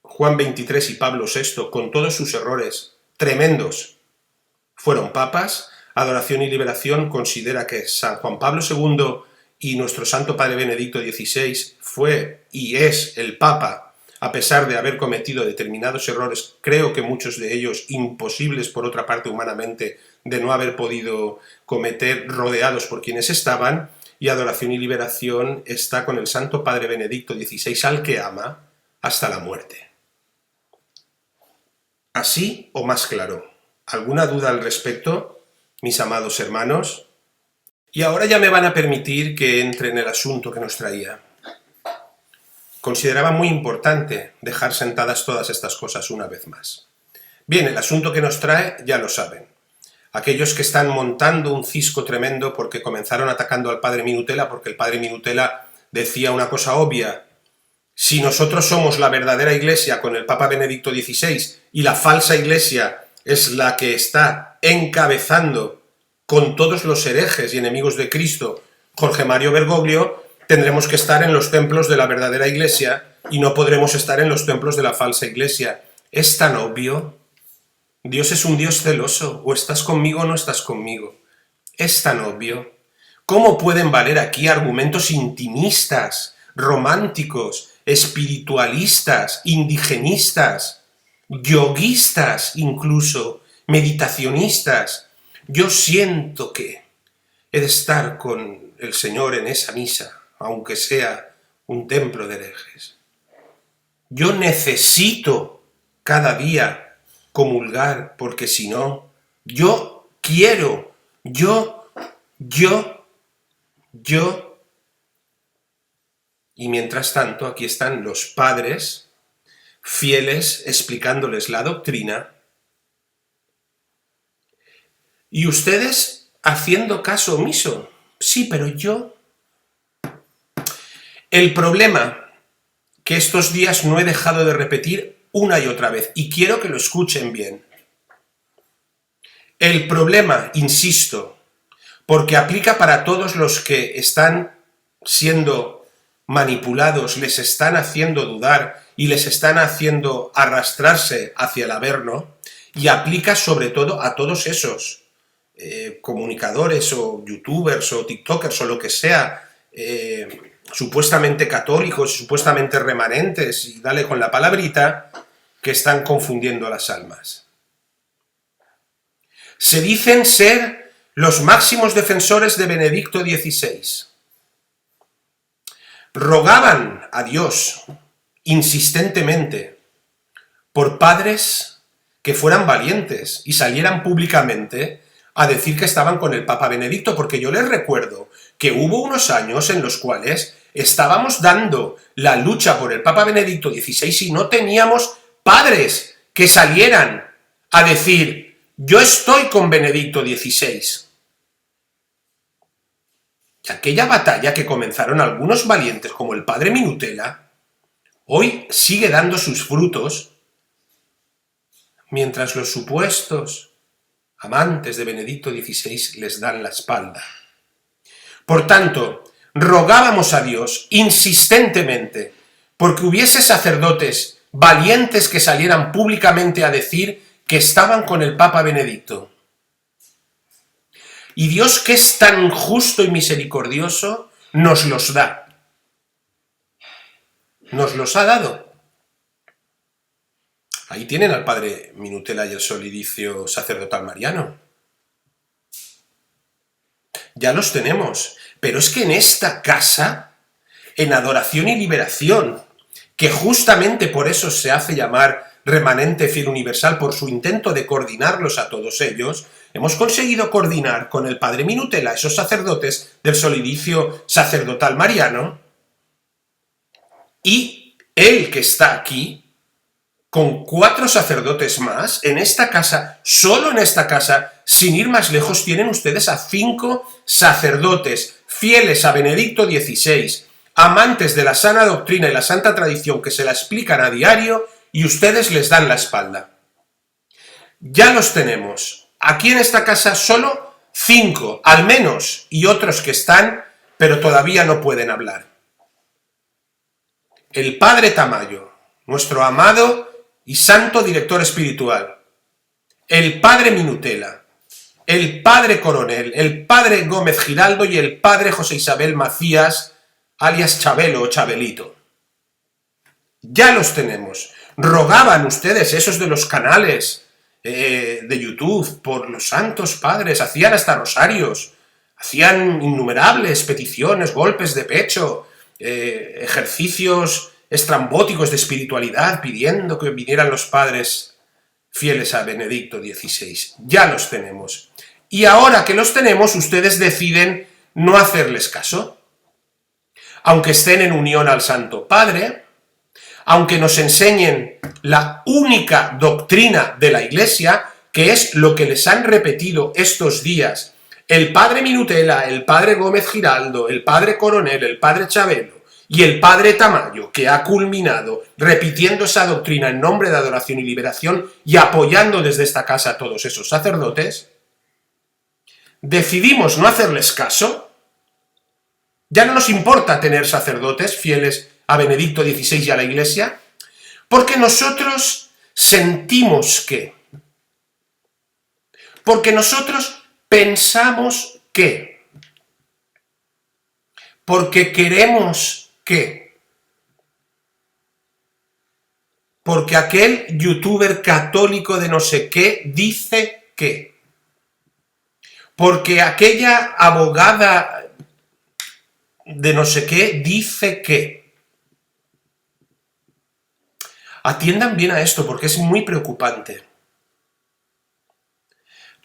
Juan XXIII y Pablo VI, con todos sus errores tremendos, fueron papas. Adoración y Liberación considera que San Juan Pablo II y nuestro Santo Padre Benedicto XVI fue y es el Papa, a pesar de haber cometido determinados errores, creo que muchos de ellos imposibles por otra parte humanamente, de no haber podido cometer rodeados por quienes estaban, y Adoración y Liberación está con el Santo Padre Benedicto XVI, al que ama hasta la muerte. ¿Así o más claro? ¿Alguna duda al respecto, mis amados hermanos? Y ahora ya me van a permitir que entre en el asunto que nos traía. Consideraba muy importante dejar sentadas todas estas cosas una vez más. Bien, el asunto que nos trae ya lo saben. Aquellos que están montando un cisco tremendo porque comenzaron atacando al padre Minutela, porque el padre Minutela decía una cosa obvia: si nosotros somos la verdadera iglesia con el Papa Benedicto XVI y la falsa iglesia es la que está encabezando con todos los herejes y enemigos de Cristo Jorge Mario Bergoglio, tendremos que estar en los templos de la verdadera iglesia y no podremos estar en los templos de la falsa iglesia. Es tan obvio. Dios es un Dios celoso, o estás conmigo o no estás conmigo. Es tan obvio. ¿Cómo pueden valer aquí argumentos intimistas, románticos, espiritualistas, indigenistas, yoguistas incluso, meditacionistas? Yo siento que he de estar con el Señor en esa misa, aunque sea un templo de herejes. Yo necesito cada día comulgar, porque si no, yo quiero, y mientras tanto aquí están los padres fieles explicándoles la doctrina y ustedes haciendo caso omiso. Sí, pero yo... El problema que estos días no he dejado de repetir una y otra vez, y quiero que lo escuchen bien. El problema, insisto, porque aplica para todos los que están siendo manipulados, les están haciendo dudar y les están haciendo arrastrarse hacia el averno, y aplica sobre todo a todos esos comunicadores o youtubers o tiktokers o lo que sea, supuestamente católicos, supuestamente remanentes, y dale con la palabrita, que están confundiendo a las almas. Se dicen ser los máximos defensores de Benedicto XVI. Rogaban a Dios insistentemente por padres que fueran valientes y salieran públicamente a decir que estaban con el Papa Benedicto, porque yo les recuerdo que hubo unos años en los cuales estábamos dando la lucha por el Papa Benedicto XVI y no teníamos padres que salieran a decir: yo estoy con Benedicto XVI. Y aquella batalla que comenzaron algunos valientes como el padre Minutela, hoy sigue dando sus frutos, mientras los supuestos amantes de Benedicto XVI les dan la espalda. Por tanto, rogábamos a Dios insistentemente porque hubiese sacerdotes valientes que salieran públicamente a decir que estaban con el Papa Benedicto. Y Dios, que es tan justo y misericordioso, nos los da. Nos los ha dado. Ahí tienen al padre Minutela y el solidicio sacerdotal mariano. Ya los tenemos. Pero es que en esta casa, en Adoración y Liberación, que justamente por eso se hace llamar Remanente Fiel Universal, por su intento de coordinarlos a todos ellos, hemos conseguido coordinar con el padre Minutela a esos sacerdotes del solidicio sacerdotal mariano, y él, que está aquí, con 4 sacerdotes más, en esta casa, solo en esta casa, sin ir más lejos, tienen ustedes a 5 sacerdotes fieles a Benedicto XVI, amantes de la sana doctrina y la santa tradición, que se la explican a diario, y ustedes les dan la espalda. Ya los tenemos. Aquí en esta casa solo 5, al menos, y otros que están, pero todavía no pueden hablar. El padre Tamayo, nuestro amado y santo director espiritual, el padre Minutela, el padre Coronel, el padre Gómez Giraldo y el padre José Isabel Macías, alias Chabelo o Chabelito. Ya los tenemos. Rogaban ustedes, esos de los canales de YouTube, por los santos padres, hacían hasta rosarios, hacían innumerables peticiones, golpes de pecho, ejercicios estrambóticos de espiritualidad, pidiendo que vinieran los padres fieles a Benedicto XVI. Ya los tenemos. Y ahora que los tenemos, ustedes deciden no hacerles caso, aunque estén en unión al Santo Padre, aunque nos enseñen la única doctrina de la Iglesia, que es lo que les han repetido estos días el padre Minutela, el padre Gómez Giraldo, el padre Coronel, el padre Chabelo y el padre Tamayo, que ha culminado repitiendo esa doctrina en nombre de adoración y liberación y apoyando desde esta casa a todos esos sacerdotes, decidimos no hacerles caso. Ya no nos importa tener sacerdotes fieles a Benedicto XVI y a la Iglesia, porque nosotros sentimos porque nosotros pensamos porque queremos porque aquel youtuber católico de no sé qué dice porque aquella abogada de no sé qué dice Atiendan bien a esto porque es muy preocupante.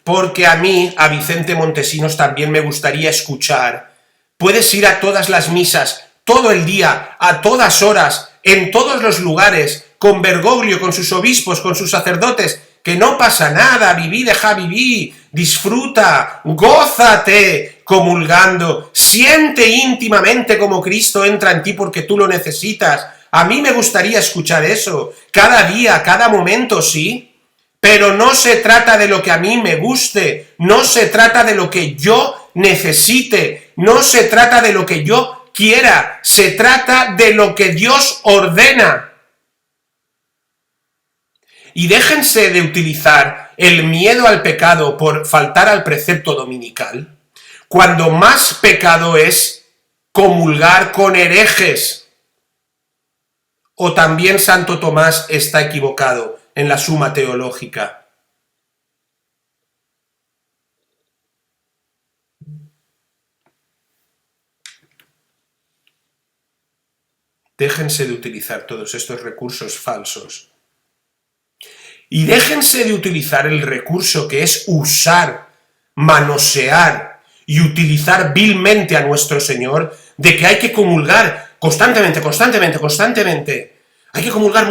Porque a mí, a Vicente Montesinos, también me gustaría escuchar. Puedes ir a todas las misas, todo el día, a todas horas, en todos los lugares, con Bergoglio, con sus obispos, con sus sacerdotes, que no pasa nada, viví, deja vivir, disfruta, gózate comulgando, siente íntimamente como Cristo entra en ti porque tú lo necesitas. A mí me gustaría escuchar eso, cada día, cada momento, sí. Pero no se trata de lo que a mí me guste, no se trata de lo que yo necesite, no se trata de lo que yo quiera, se trata de lo que Dios ordena. Y déjense de utilizar el miedo al pecado por faltar al precepto dominical, cuando más pecado es comulgar con herejes. O también Santo Tomás está equivocado en la Suma Teológica. Déjense de utilizar todos estos recursos falsos. Y déjense de utilizar el recurso que es usar, manosear y utilizar vilmente a nuestro Señor, de que hay que comulgar constantemente. Hay que comulgar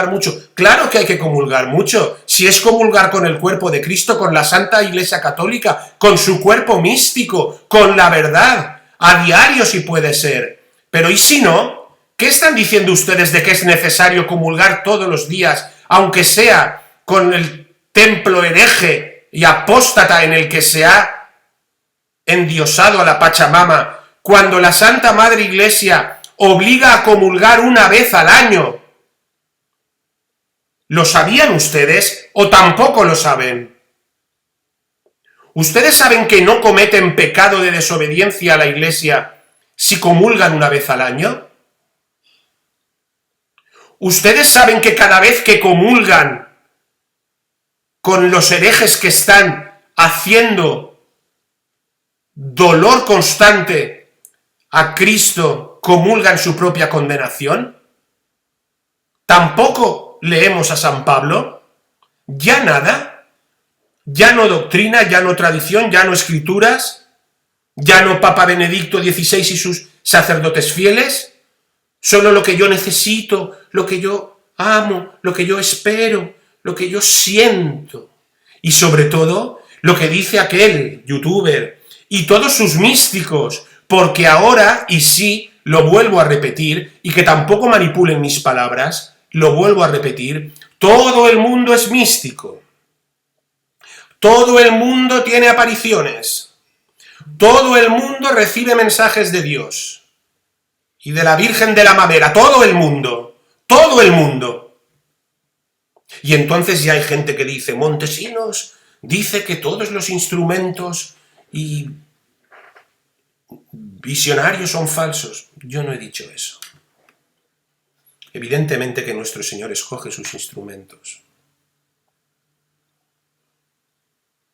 mucho. Claro que hay que comulgar mucho. Si es comulgar con el cuerpo de Cristo, con la Santa Iglesia Católica, con su cuerpo místico, con la verdad, a diario si puede ser. Pero ¿y si no? ¿Qué están diciendo ustedes de que es necesario comulgar todos los días, aunque sea con el templo hereje y apóstata en el que se ha endiosado a la Pachamama, cuando la Santa Madre Iglesia obliga a comulgar una vez al año? ¿Lo sabían ustedes o tampoco lo saben? ¿Ustedes saben que no cometen pecado de desobediencia a la Iglesia si comulgan una vez al año? ¿Ustedes saben que cada vez que comulgan con los herejes que están haciendo dolor constante a Cristo, comulgan su propia condenación? ¿Tampoco leemos a San Pablo? ¿Ya nada? ¿Ya no doctrina, ya no tradición, ya no escrituras? ¿Ya no Papa Benedicto XVI y sus sacerdotes fieles? Solo lo que yo necesito, lo que yo amo, lo que yo espero, lo que yo siento. Y sobre todo, lo que dice aquel youtuber y todos sus místicos, porque ahora, y sí, lo vuelvo a repetir, y que tampoco manipulen mis palabras, lo vuelvo a repetir, todo el mundo es místico. Todo el mundo tiene apariciones. Todo el mundo recibe mensajes de Dios. Y de la Virgen de la Mamera, todo el mundo. Y entonces ya hay gente que dice, Montesinos dice que todos los instrumentos y visionarios son falsos. Yo no he dicho eso. Evidentemente que nuestro Señor escoge sus instrumentos.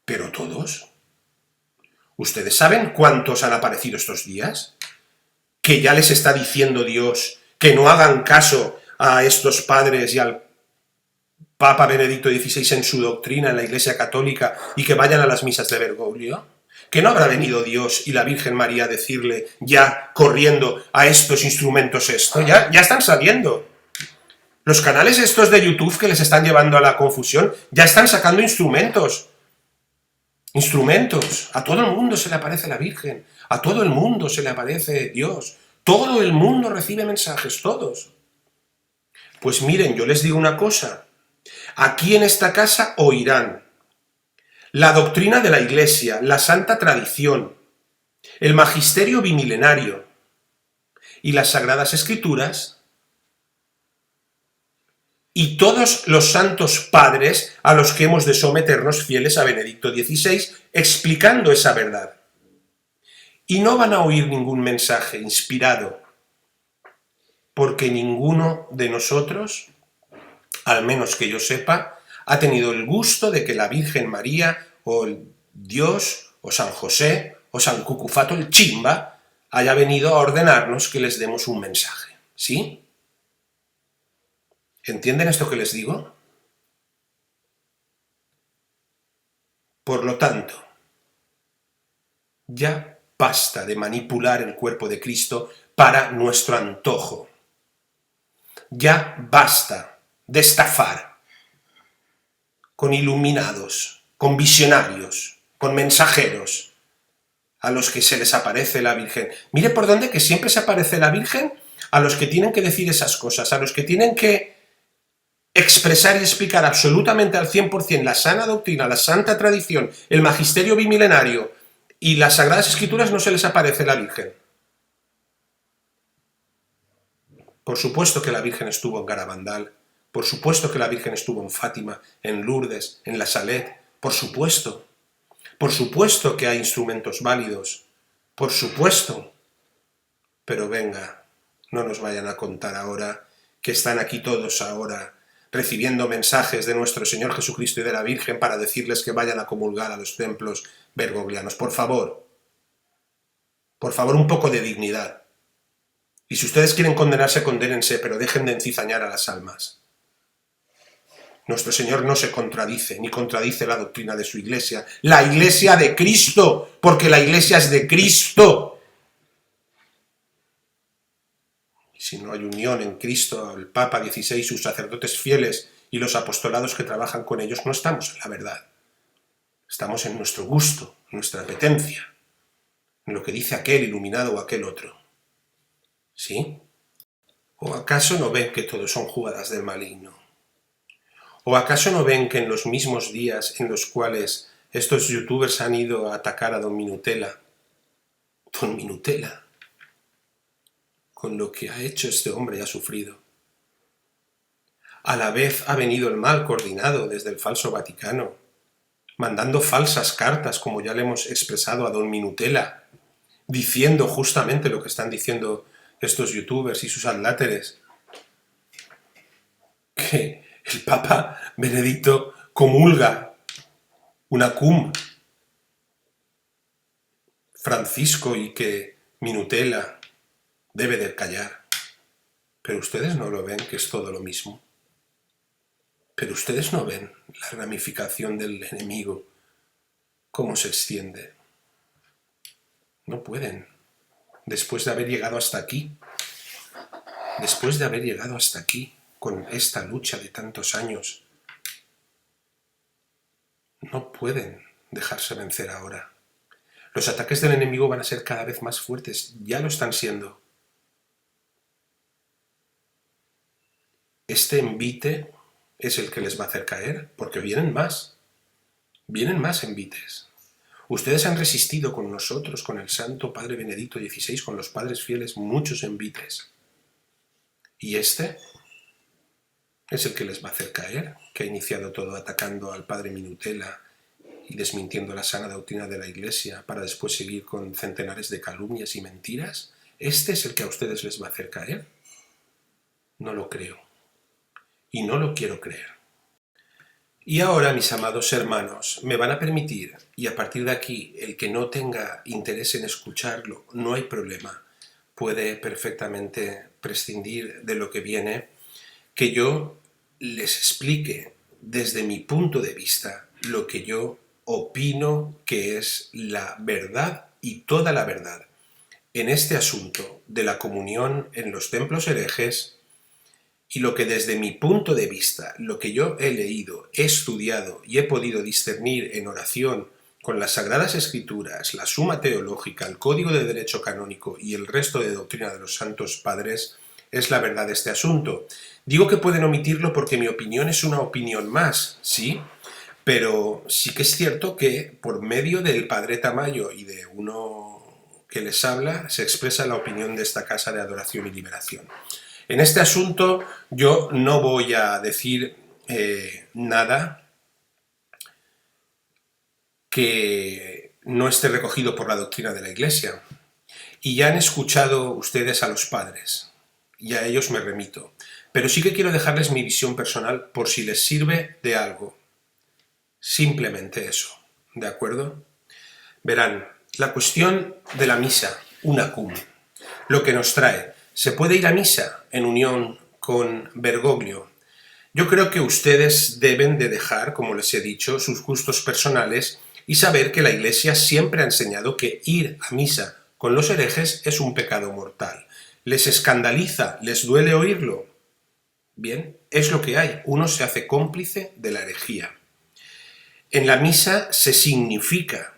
¿Pero todos? ¿Ustedes saben cuántos han aparecido estos días? Que ya les está diciendo Dios que no hagan caso a estos padres y al Papa Benedicto XVI en su doctrina en la Iglesia Católica y que vayan a las misas de Bergoglio. que no habrá venido Dios y la Virgen María a decirle ya corriendo a estos instrumentos esto, ya están saliendo. Los canales estos de YouTube que les están llevando a la confusión ya están sacando instrumentos. Instrumentos. A todo el mundo se le aparece la Virgen. A todo el mundo se le aparece Dios. Todo el mundo recibe mensajes, todos. Pues miren, yo les digo una cosa. Aquí en esta casa oirán la doctrina de la Iglesia, la santa tradición, el magisterio bimilenario y las sagradas escrituras y todos los santos padres a los que hemos de someternos fieles a Benedicto XVI explicando esa verdad. Y no van a oír ningún mensaje inspirado, porque ninguno de nosotros, al menos que yo sepa, ha tenido el gusto de que la Virgen María o el Dios o San José o San Cucufato el Chimba haya venido a ordenarnos que les demos un mensaje. ¿Sí? ¿Entienden esto que les digo? Por lo tanto, ya basta de manipular el cuerpo de Cristo para nuestro antojo. Ya basta de estafar con iluminados, con visionarios, con mensajeros a los que se les aparece la Virgen. Mire por dónde que siempre se aparece la Virgen a los que tienen que decir esas cosas, a los que tienen que expresar y explicar absolutamente al 100% la sana doctrina, la santa tradición, el magisterio bimilenario y las Sagradas Escrituras, no se les aparece la Virgen. Por supuesto que la Virgen estuvo en Garabandal, por supuesto que la Virgen estuvo en Fátima, en Lourdes, en La Salet, por supuesto que hay instrumentos válidos, por supuesto, pero venga, no nos vayan a contar ahora que están aquí todos ahora recibiendo mensajes de nuestro Señor Jesucristo y de la Virgen para decirles que vayan a comulgar a los templos bergoglianos. Por favor, un poco de dignidad. Y si ustedes quieren condenarse, condénense, pero dejen de encizañar a las almas. Nuestro Señor no se contradice, ni contradice la doctrina de su Iglesia. La Iglesia de Cristo, porque la Iglesia es de Cristo. Si no hay unión en Cristo, el Papa XVI, sus sacerdotes fieles y los apostolados que trabajan con ellos, no estamos en la verdad. Estamos en nuestro gusto, en nuestra apetencia, en lo que dice aquel iluminado o aquel otro. ¿Sí? ¿O acaso no ven que todos son jugadas del maligno? ¿O acaso no ven que en los mismos días en los cuales estos youtubers han ido a atacar a Don Minutela, con lo que ha hecho este hombre y ha sufrido, a la vez ha venido el mal coordinado desde el falso Vaticano, mandando falsas cartas, como ya le hemos expresado a Don Minutela, diciendo justamente lo que están diciendo estos youtubers y sus adláteres, que el Papa Benedicto comulga una cum Francisco y que Minutela debe de callar. Pero ustedes no lo ven, que es todo lo mismo. Pero ustedes no ven la ramificación del enemigo, cómo se extiende. No pueden. Después de haber llegado hasta aquí, con esta lucha de tantos años, no pueden dejarse vencer ahora. Los ataques del enemigo van a ser cada vez más fuertes, ya lo están siendo. Este envite es el que les va a hacer caer, porque vienen más envites. Ustedes han resistido con nosotros, con el Santo Padre Benedicto XVI, con los padres fieles, muchos envites. Y este es el que les va a hacer caer, que ha iniciado todo atacando al Padre Minutela y desmintiendo la sana doctrina de la Iglesia para después seguir con centenares de calumnias y mentiras. ¿Este es el que a ustedes les va a hacer caer? No lo creo. Y no lo quiero creer. Y ahora, mis amados hermanos, me van a permitir, y a partir de aquí, el que no tenga interés en escucharlo, no hay problema, puede perfectamente prescindir de lo que viene, que yo les explique desde mi punto de vista lo que yo opino que es la verdad y toda la verdad. En este asunto de la comunión en los templos herejes, y lo que desde mi punto de vista, lo que yo he leído, he estudiado y he podido discernir en oración con las Sagradas Escrituras, la Suma Teológica, el Código de Derecho Canónico y el resto de doctrina de los Santos Padres, es la verdad de este asunto. Digo que pueden omitirlo porque mi opinión es una opinión más, ¿sí? Pero sí que es cierto que por medio del Padre Tamayo y de uno que les habla, se expresa la opinión de esta Casa de Adoración y Liberación. En este asunto yo no voy a decir nada que no esté recogido por la doctrina de la Iglesia. Y ya han escuchado ustedes a los padres, y a ellos me remito. Pero sí que quiero dejarles mi visión personal por si les sirve de algo. Simplemente eso, ¿de acuerdo? Verán, la cuestión de la misa, una cum, lo que nos trae. ¿Se puede ir a misa en unión con Bergoglio? Yo creo que ustedes deben de dejar, como les he dicho, sus gustos personales y saber que la Iglesia siempre ha enseñado que ir a misa con los herejes es un pecado mortal. ¿Les escandaliza? ¿Les duele oírlo? Bien, es lo que hay. Uno se hace cómplice de la herejía. En la misa se significa,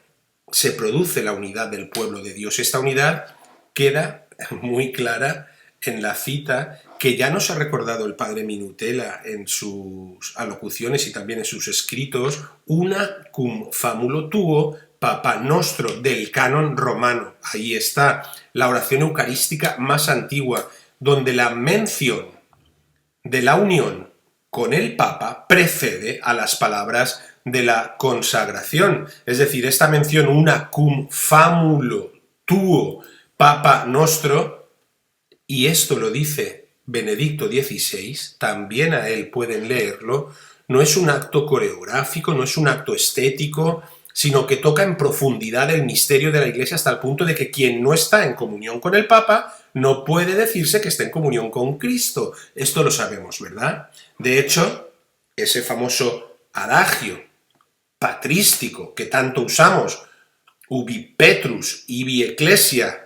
se produce la unidad del pueblo de Dios. Esta unidad queda muy clara en la cita que ya nos ha recordado el padre Minutela en sus alocuciones y también en sus escritos, una cum famulo tuo Papa Nostro, del canon romano. Ahí está la oración eucarística más antigua, donde la mención de la unión con el Papa precede a las palabras de la consagración. Es decir, esta mención, una cum famulo tuo Papa Nostro, y esto lo dice Benedicto XVI, también a él pueden leerlo, no es un acto coreográfico, no es un acto estético, sino que toca en profundidad el misterio de la Iglesia hasta el punto de que quien no está en comunión con el Papa no puede decirse que está en comunión con Cristo. Esto lo sabemos, ¿verdad? De hecho, ese famoso adagio patrístico que tanto usamos, ubi Petrus, ibi Ecclesia,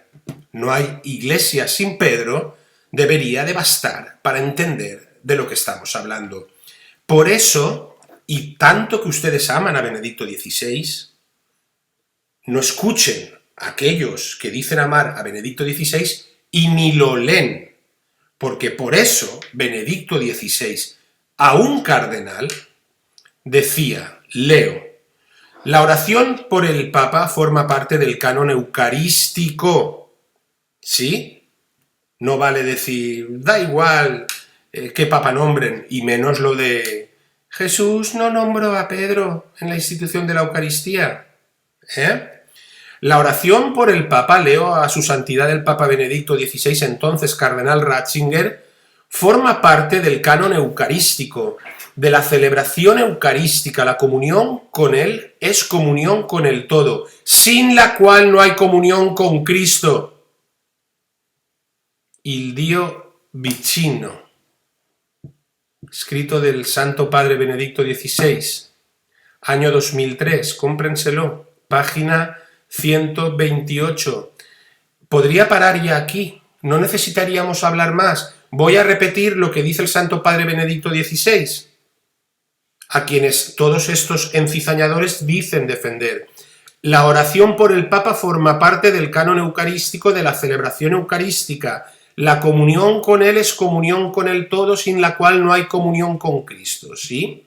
no hay iglesia sin Pedro, debería de bastar para entender de lo que estamos hablando. Por eso, y tanto que ustedes aman a Benedicto XVI, no escuchen a aquellos que dicen amar a Benedicto XVI y ni lo leen, porque por eso Benedicto XVI, a un cardenal, decía, leo, la oración por el Papa forma parte del canon eucarístico, ¿sí? No vale decir, da igual qué Papa nombren, y menos lo de Jesús no nombró a Pedro en la institución de la Eucaristía. La oración por el Papa, leo a su santidad el Papa Benedicto XVI, entonces cardenal Ratzinger, forma parte del canon eucarístico, de la celebración eucarística. La comunión con Él es comunión con el todo, sin la cual no hay comunión con Cristo. Il Dio vicino, escrito del Santo Padre Benedicto XVI, año 2003, cómprenselo, página 128. Podría parar ya aquí, no necesitaríamos hablar más. Voy a repetir lo que dice el Santo Padre Benedicto XVI, a quienes todos estos encizañadores dicen defender. La oración por el Papa forma parte del canon eucarístico, de la celebración eucarística. La comunión con Él es comunión con el todo, sin la cual no hay comunión con Cristo, ¿sí?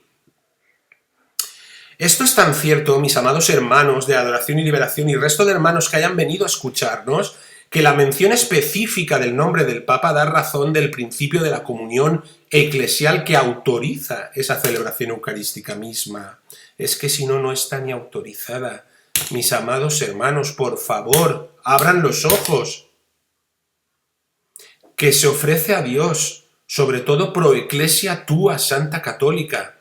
Esto es tan cierto, mis amados hermanos de Adoración y Liberación y resto de hermanos que hayan venido a escucharnos, que la mención específica del nombre del Papa da razón del principio de la comunión eclesial que autoriza esa celebración eucarística misma. Es que si no, no está ni autorizada. Mis amados hermanos, por favor, abran los ojos. Que se ofrece a Dios, sobre todo pro ecclesia tua santa católica.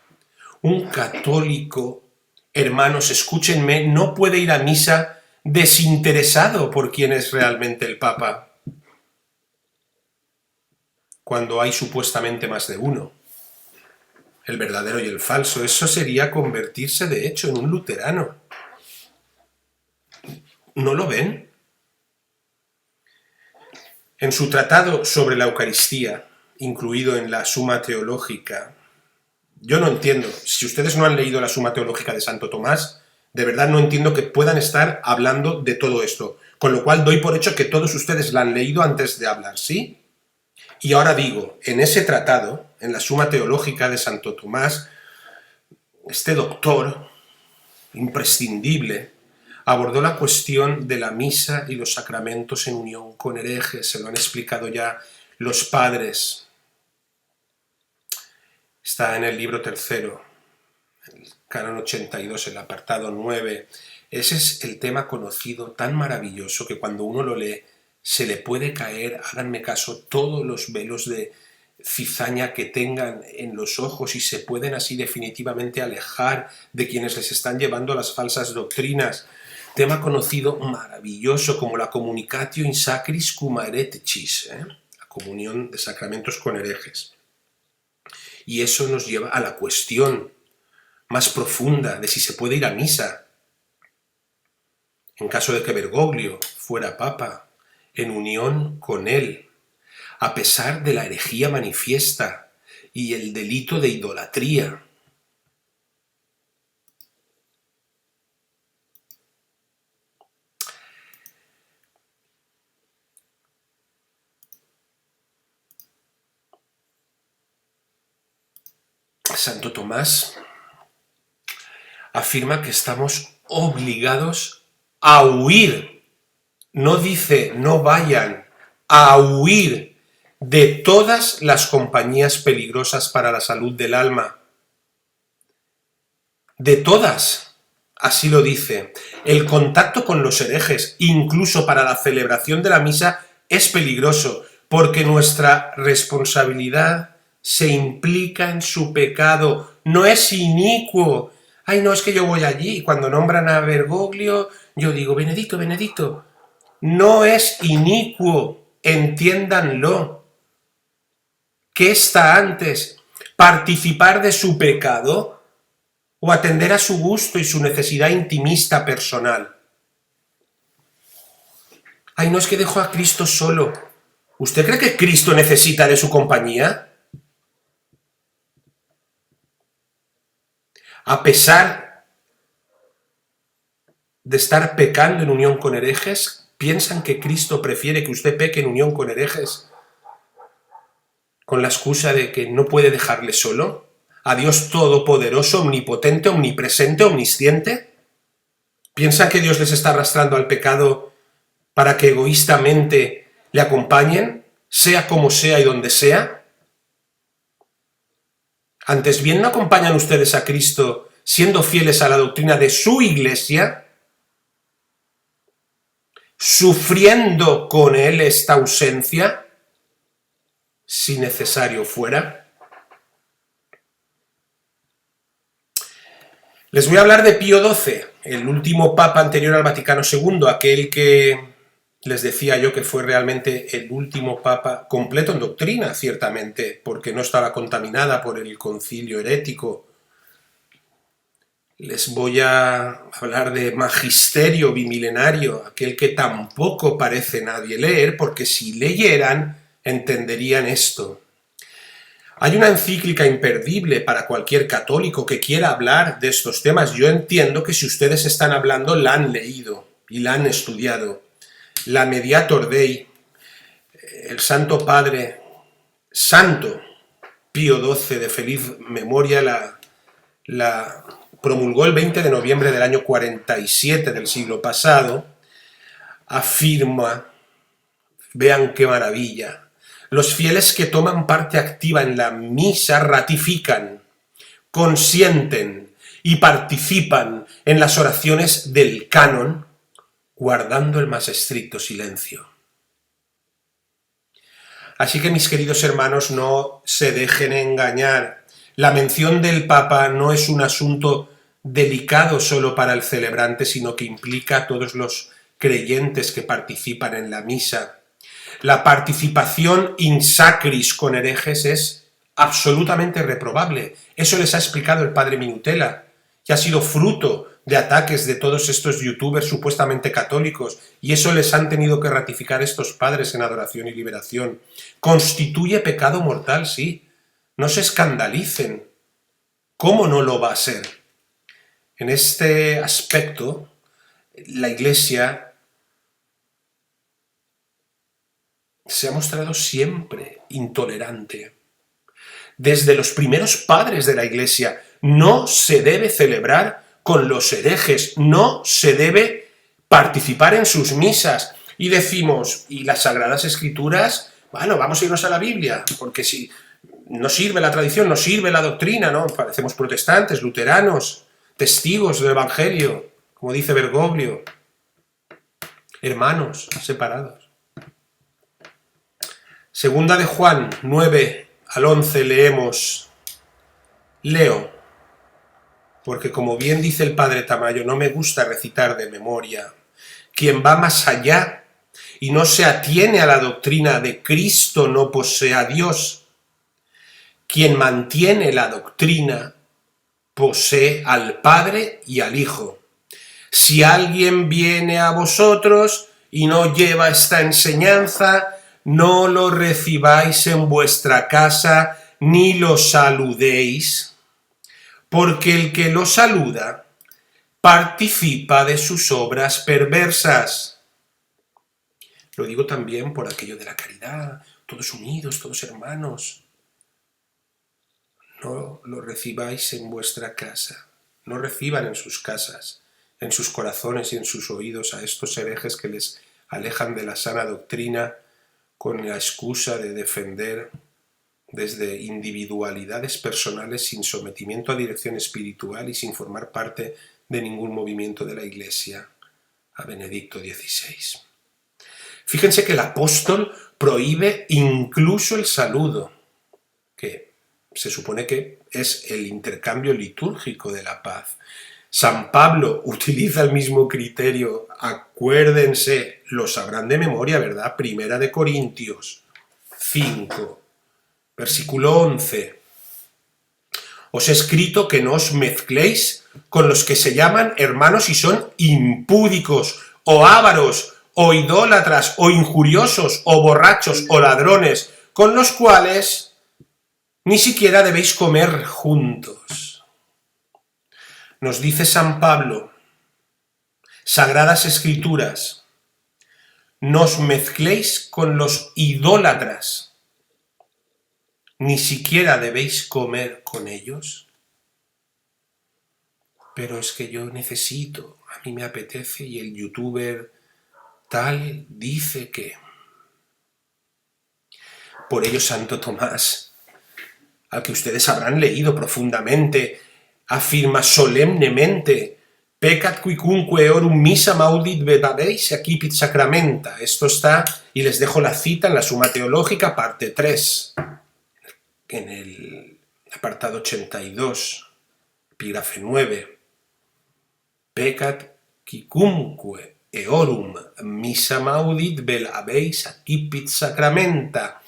Un católico, hermanos, escúchenme, no puede ir a misa desinteresado por quién es realmente el Papa, cuando hay supuestamente más de uno, el verdadero y el falso. Eso sería convertirse de hecho en un luterano. ¿No lo ven? En su tratado sobre la Eucaristía, incluido en la Suma Teológica, yo no entiendo, si ustedes no han leído la Suma Teológica de Santo Tomás, de verdad no entiendo que puedan estar hablando de todo esto, con lo cual doy por hecho que todos ustedes la han leído antes de hablar, ¿sí? Y ahora digo, en ese tratado, en la Suma Teológica de Santo Tomás, este doctor imprescindible abordó la cuestión de la misa y los sacramentos en unión con herejes, se lo han explicado ya los padres. Está en el libro tercero, el canon 82, el apartado 9. Ese es el tema conocido, tan maravilloso, que cuando uno lo lee se le puede caer, háganme caso, todos los velos de cizaña que tengan en los ojos y se pueden así definitivamente alejar de quienes les están llevando las falsas doctrinas. Tema conocido, maravilloso, como la communicatio in sacris cum hereticis, la comunión de sacramentos con herejes. Y eso nos lleva a la cuestión más profunda de si se puede ir a misa. En caso de que Bergoglio fuera papa, en unión con él, a pesar de la herejía manifiesta y el delito de idolatría. Santo Tomás afirma que estamos obligados a huir, no dice no vayan, a huir de todas las compañías peligrosas para la salud del alma. De todas, así lo dice. El contacto con los herejes, incluso para la celebración de la misa, es peligroso, porque nuestra responsabilidad se implica en su pecado, no es inicuo. Ay, no, es que yo voy allí y cuando nombran a Bergoglio, yo digo, Benedicto, Benedicto. No es inicuo, entiéndanlo. ¿Qué está antes? ¿Participar de su pecado o atender a su gusto y su necesidad intimista personal? Ay, no, es que dejo a Cristo solo. ¿Usted cree que Cristo necesita de su compañía? A pesar de estar pecando en unión con herejes, ¿piensan que Cristo prefiere que usted peque en unión con herejes con la excusa de que no puede dejarle solo? ¿A Dios todopoderoso, omnipotente, omnipresente, omnisciente? ¿Piensan que Dios les está arrastrando al pecado para que egoístamente le acompañen, sea como sea y donde sea? Antes bien, ¿no acompañan ustedes a Cristo siendo fieles a la doctrina de su Iglesia, sufriendo con Él esta ausencia, si necesario fuera? Les voy a hablar de Pío XII, el último papa anterior al Vaticano II, aquel que les decía yo que fue realmente el último papa completo en doctrina, ciertamente, porque no estaba contaminada por el concilio herético. Les voy a hablar de magisterio bimilenario, aquel que tampoco parece nadie leer, porque si leyeran, entenderían esto. Hay una encíclica imperdible para cualquier católico que quiera hablar de estos temas. Yo entiendo que si ustedes están hablando, la han leído y la han estudiado. La Mediator Dei, el Santo Padre, Santo Pío XII, de feliz memoria, la promulgó el 20 de noviembre del año 47 del siglo pasado, afirma, vean qué maravilla, los fieles que toman parte activa en la misa ratifican, consienten y participan en las oraciones del canon, guardando el más estricto silencio. Así que, mis queridos hermanos, no se dejen engañar. La mención del Papa no es un asunto delicado solo para el celebrante, sino que implica a todos los creyentes que participan en la misa. La participación in sacris con herejes es absolutamente reprobable. Eso les ha explicado el padre Minutela, que ha sido fruto de ataques de todos estos youtubers supuestamente católicos, y eso les han tenido que ratificar estos padres en Adoración y Liberación. Constituye pecado mortal, sí. No se escandalicen. ¿Cómo no lo va a ser? En este aspecto, la Iglesia se ha mostrado siempre intolerante. Desde los primeros padres de la Iglesia, no se debe celebrar con los herejes, no se debe participar en sus misas. Y decimos, ¿y las Sagradas Escrituras? Bueno, vamos a irnos a la Biblia, porque si no sirve la tradición, no sirve la doctrina, ¿no? Parecemos protestantes, luteranos, testigos del Evangelio, como dice Bergoglio, hermanos separados. Segunda de Juan 9 al 11 leemos, leo, porque como bien dice el padre Tamayo, no me gusta recitar de memoria. Quien va más allá y no se atiene a la doctrina de Cristo no posee a Dios. Quien mantiene la doctrina posee al Padre y al Hijo. Si alguien viene a vosotros y no lleva esta enseñanza, no lo recibáis en vuestra casa ni lo saludéis, porque el que lo saluda participa de sus obras perversas. Lo digo también por aquello de la caridad, todos unidos, todos hermanos. No lo recibáis en vuestra casa, no reciban en sus casas, en sus corazones y en sus oídos a estos herejes que les alejan de la sana doctrina con la excusa de defender desde individualidades personales sin sometimiento a dirección espiritual y sin formar parte de ningún movimiento de la Iglesia, a Benedicto XVI. Fíjense que el apóstol prohíbe incluso el saludo, que se supone que es el intercambio litúrgico de la paz. San Pablo utiliza el mismo criterio, acuérdense, lo sabrán de memoria, ¿verdad? Primera de Corintios 5, versículo 11. Os he escrito que no os mezcléis con los que se llaman hermanos y son impúdicos, o ávaros, o idólatras, o injuriosos, o borrachos, o ladrones, con los cuales ni siquiera debéis comer juntos. Nos dice San Pablo, Sagradas Escrituras, no os mezcléis con los idólatras, ni siquiera debéis comer con ellos. Pero es que yo necesito, a mí me apetece, y el youtuber tal dice que. Por ello Santo Tomás, al que ustedes habrán leído profundamente, afirma solemnemente, pecat quicunque eorum missa maudit bebabeis acipit sacramenta. Esto está, y les dejo la cita en la Suma Teológica, parte 3, en el apartado 82, epígrafe 9. Pecat quicunque eorum missa maudit bebabeis acipit sacramenta.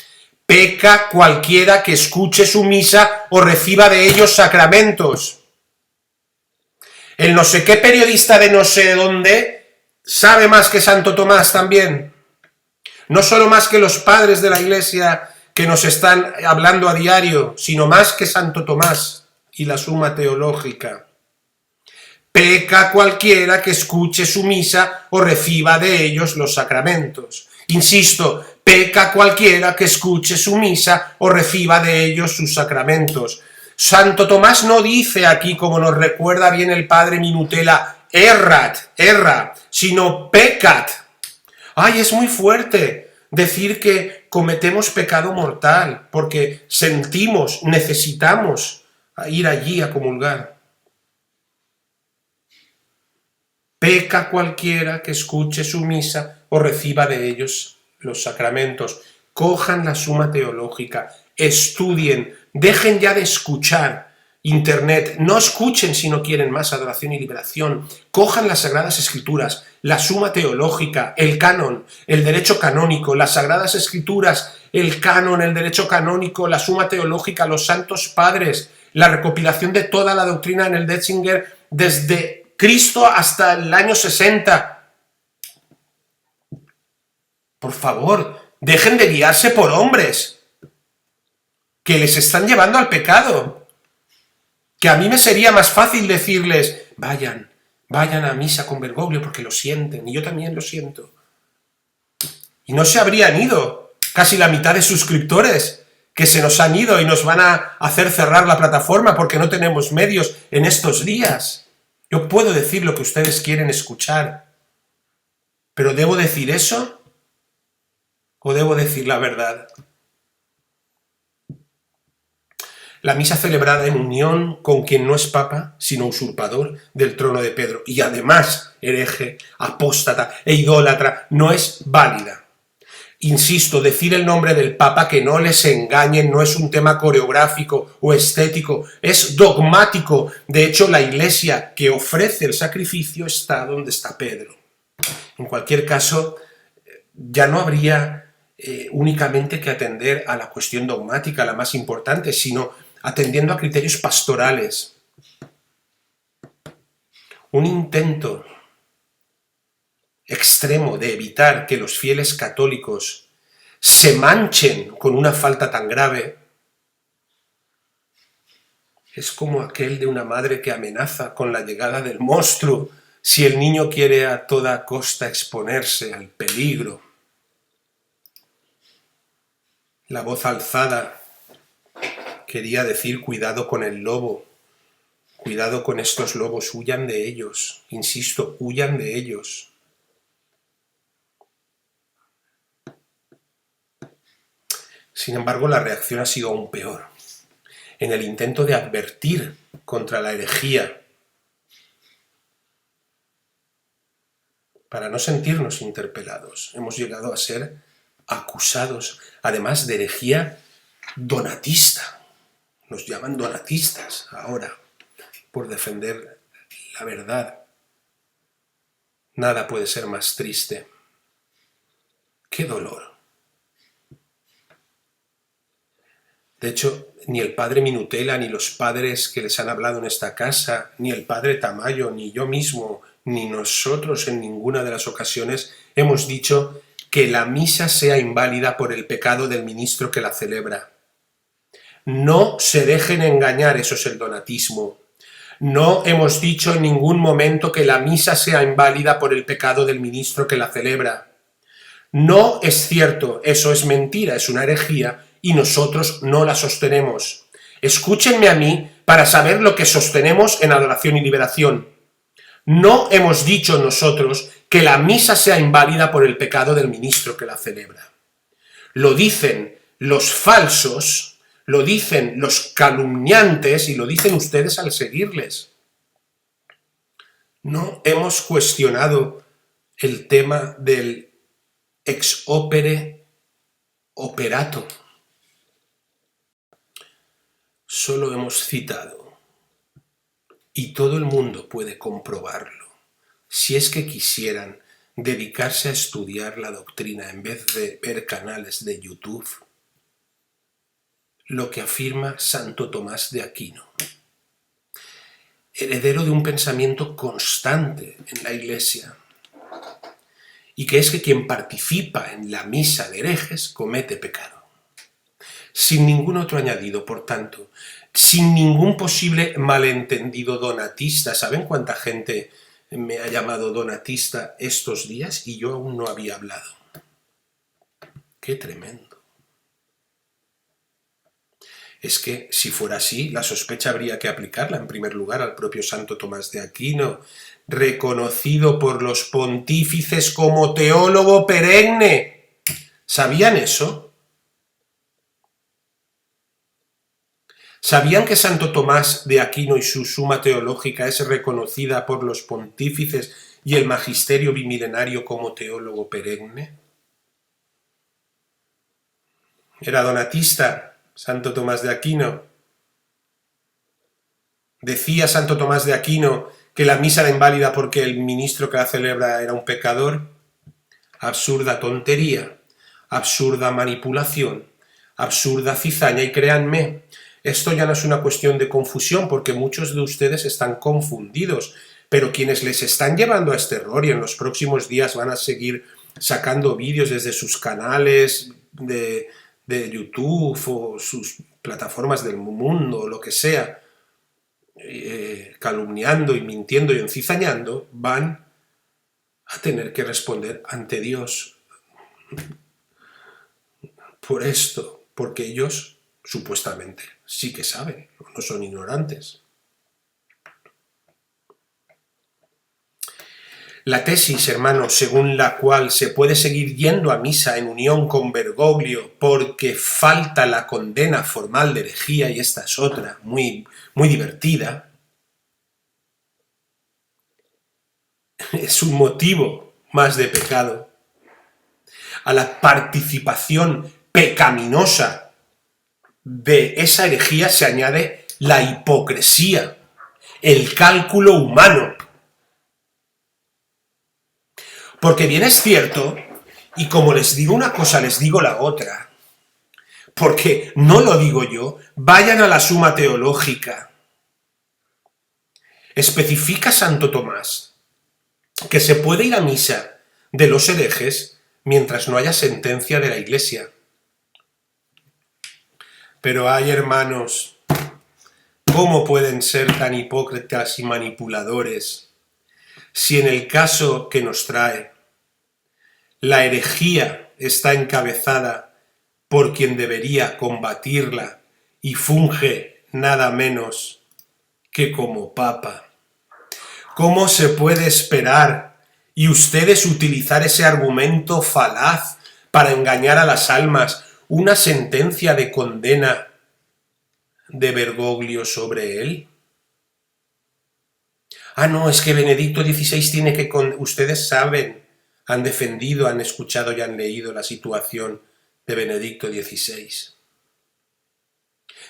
Peca cualquiera que escuche su misa o reciba de ellos sacramentos. El no sé qué periodista de no sé dónde sabe más que Santo Tomás también. No solo más que los padres de la Iglesia que nos están hablando a diario, sino más que Santo Tomás y la Suma Teológica. Peca cualquiera que escuche su misa o reciba de ellos los sacramentos. Insisto, peca cualquiera que escuche su misa o reciba de ellos sus sacramentos. Santo Tomás no dice aquí, como nos recuerda bien el padre Minutela, erra, sino pecat. Ay, es muy fuerte decir que cometemos pecado mortal, porque sentimos, necesitamos ir allí a comulgar. Peca cualquiera que escuche su misa o reciba de ellos los sacramentos. Cojan la Suma Teológica, estudien, dejen ya de escuchar Internet, no escuchen si no quieren más Adoración y Liberación, cojan las Sagradas Escrituras, la Suma Teológica, el canon, el derecho canónico, las Sagradas Escrituras, el canon, el derecho canónico, la Suma Teológica, los Santos Padres, la recopilación de toda la doctrina en el Detzinger desde Cristo hasta el año 60. Por favor, dejen de guiarse por hombres que les están llevando al pecado. Que a mí me sería más fácil decirles, vayan a misa con Bergoglio porque lo sienten, y yo también lo siento. Y no se habrían ido casi la mitad de suscriptores que se nos han ido y nos van a hacer cerrar la plataforma porque no tenemos medios en estos días. Yo puedo decir lo que ustedes quieren escuchar, pero ¿debo decir eso o debo decir la verdad? La misa celebrada en unión con quien no es papa, sino usurpador del trono de Pedro, y además hereje, apóstata e idólatra, no es válida. Insisto, decir el nombre del papa, que no les engañen, no es un tema coreográfico o estético, es dogmático. De hecho, la iglesia que ofrece el sacrificio está donde está Pedro. En cualquier caso, ya no habría únicamente que atender a la cuestión dogmática, la más importante, sino atendiendo a criterios pastorales. Un intento extremo de evitar que los fieles católicos se manchen con una falta tan grave es como aquel de una madre que amenaza con la llegada del monstruo si el niño quiere a toda costa exponerse al peligro. La voz alzada quería decir cuidado con el lobo, cuidado con estos lobos, huyan de ellos, insisto, huyan de ellos. Sin embargo, la reacción ha sido aún peor. En el intento de advertir contra la herejía, para no sentirnos interpelados, hemos llegado a ser acusados, además de herejía donatista. Nos llaman donatistas ahora, por defender la verdad. Nada puede ser más triste. ¡Qué dolor! De hecho, ni el padre Minutela, ni los padres que les han hablado en esta casa, ni el padre Tamayo, ni yo mismo, ni nosotros en ninguna de las ocasiones hemos dicho que la misa sea inválida por el pecado del ministro que la celebra. No se dejen engañar, eso es el donatismo. No hemos dicho en ningún momento que la misa sea inválida por el pecado del ministro que la celebra. No es cierto, eso es mentira, es una herejía y nosotros no la sostenemos. Escúchenme a mí para saber lo que sostenemos en Adoración y Liberación. No hemos dicho nosotros que la misa sea inválida por el pecado del ministro que la celebra. Lo dicen los falsos, lo dicen los calumniantes y lo dicen ustedes al seguirles. No hemos cuestionado el tema del ex opere operato. Solo hemos citado, y todo el mundo puede comprobarlo, si es que quisieran dedicarse a estudiar la doctrina en vez de ver canales de YouTube, lo que afirma Santo Tomás de Aquino, heredero de un pensamiento constante en la Iglesia, y que es que quien participa en la misa de herejes comete pecado. Sin ningún otro añadido, por tanto, sin ningún posible malentendido donatista. ¿Saben cuánta gente me ha llamado donatista estos días y yo aún no había hablado? ¡Qué tremendo! Es que, si fuera así, la sospecha habría que aplicarla en primer lugar al propio Santo Tomás de Aquino, reconocido por los pontífices como teólogo perenne. ¿Sabían eso? ¿Sabían que Santo Tomás de Aquino y su Suma Teológica es reconocida por los pontífices y el magisterio bimilenario como teólogo perenne? Era donatista Santo Tomás de Aquino. Decía Santo Tomás de Aquino que la misa era inválida porque el ministro que la celebra era un pecador. Absurda tontería, absurda manipulación, absurda cizaña, y créanme, esto ya no es una cuestión de confusión porque muchos de ustedes están confundidos, pero quienes les están llevando a este error y en los próximos días van a seguir sacando vídeos desde sus canales de YouTube o sus plataformas del mundo o lo que sea, calumniando y mintiendo y encizañando, van a tener que responder ante Dios por esto, porque ellos supuestamente sí que saben, no son ignorantes. La tesis, hermanos, según la cual se puede seguir yendo a misa en unión con Bergoglio porque falta la condena formal de herejía, y esta es otra, muy divertida, es un motivo más de pecado. A la participación pecaminosa de esa herejía se añade la hipocresía, el cálculo humano. Porque bien es cierto, y como les digo una cosa, les digo la otra, porque no lo digo yo, vayan a la Suma Teológica. Especifica Santo Tomás que se puede ir a misa de los herejes mientras no haya sentencia de la Iglesia. Pero hay, hermanos, ¿cómo pueden ser tan hipócritas y manipuladores si en el caso que nos trae la herejía está encabezada por quien debería combatirla y funge nada menos que como papa? ¿Cómo se puede esperar y ustedes utilizar ese argumento falaz para engañar a las almas, una sentencia de condena de Bergoglio sobre él? Ah, no, es que Benedicto XVI tiene que... Ustedes saben, han defendido, han escuchado y han leído la situación de Benedicto XVI.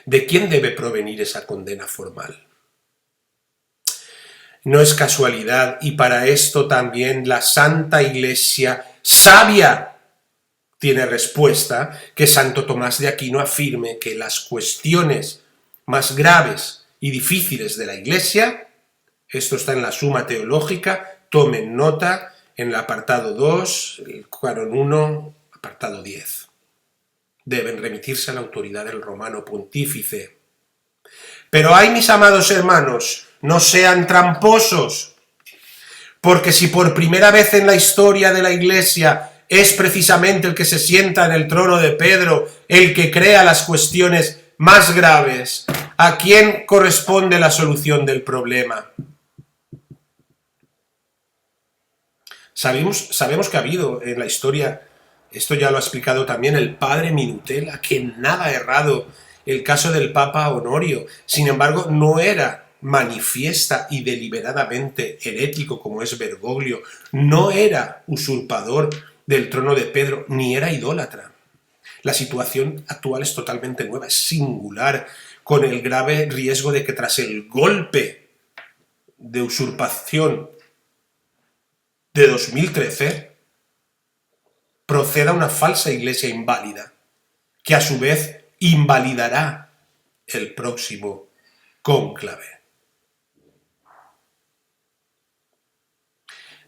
¿De quién debe provenir esa condena formal? No es casualidad, y para esto también la Santa Iglesia sabia tiene respuesta, que Santo Tomás de Aquino afirme que las cuestiones más graves y difíciles de la Iglesia, esto está en la Suma Teológica, tomen nota en el apartado 2, el canon 1, apartado 10. Deben remitirse a la autoridad del Romano Pontífice. Pero ay, mis amados hermanos, no sean tramposos, porque si por primera vez en la historia de la Iglesia es precisamente el que se sienta en el trono de Pedro el que crea las cuestiones más graves, ¿a quién corresponde la solución del problema? Sabemos que ha habido en la historia, esto ya lo ha explicado también el padre Minutela, que nada ha errado el caso del Papa Honorio. Sin embargo, no era manifiesta y deliberadamente herético como es Bergoglio, no era usurpador del trono de Pedro, ni era idólatra. La situación actual es totalmente nueva, es singular, con el grave riesgo de que tras el golpe de usurpación de 2013 proceda una falsa iglesia inválida, que a su vez invalidará el próximo cónclave.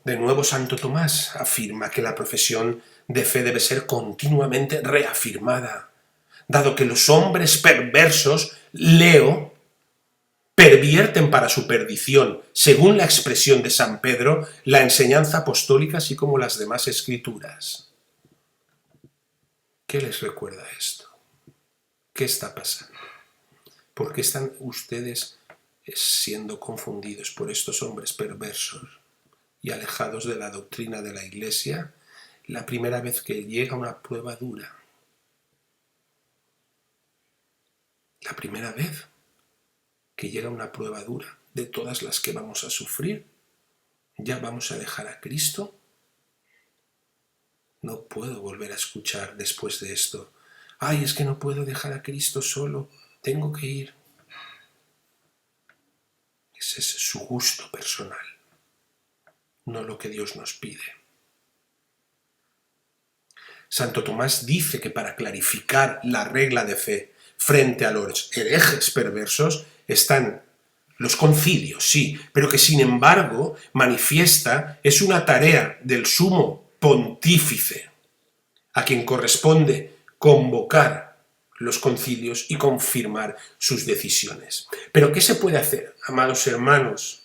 De nuevo, Santo Tomás afirma que la profesión de fe debe ser continuamente reafirmada, dado que los hombres perversos, leo, pervierten para su perdición, según la expresión de San Pedro, la enseñanza apostólica así como las demás escrituras. ¿Qué les recuerda esto? ¿Qué está pasando? ¿Por qué están ustedes siendo confundidos por estos hombres perversos y alejados de la doctrina de la Iglesia la primera vez que llega una prueba dura? La primera vez que llega una prueba dura de todas las que vamos a sufrir, ¿ya vamos a dejar a Cristo? No puedo volver a escuchar después de esto: ay, es que no puedo dejar a Cristo solo, tengo que ir. Ese es su gusto personal, no lo que Dios nos pide. Santo Tomás dice que para clarificar la regla de fe frente a los herejes perversos están Los concilios, sí, pero que sin embargo manifiesta es una tarea del sumo pontífice, a quien corresponde convocar los concilios y confirmar sus decisiones. Pero ¿qué se puede hacer, amados hermanos,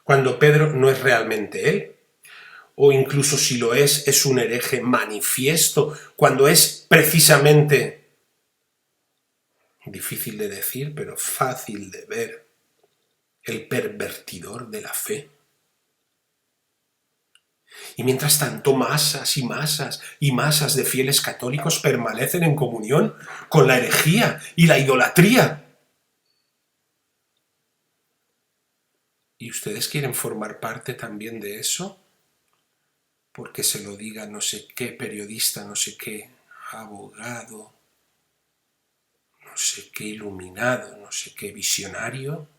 cuando Pedro no es realmente él? O incluso si lo es un hereje manifiesto, cuando es precisamente, difícil de decir, pero fácil de ver, el pervertidor de la fe. Y mientras tanto, masas y masas y masas de fieles católicos permanecen en comunión con la herejía y la idolatría. ¿Y ustedes quieren formar parte también de eso? Porque se lo diga no sé qué periodista, no sé qué abogado, no sé qué iluminado, no sé qué visionario.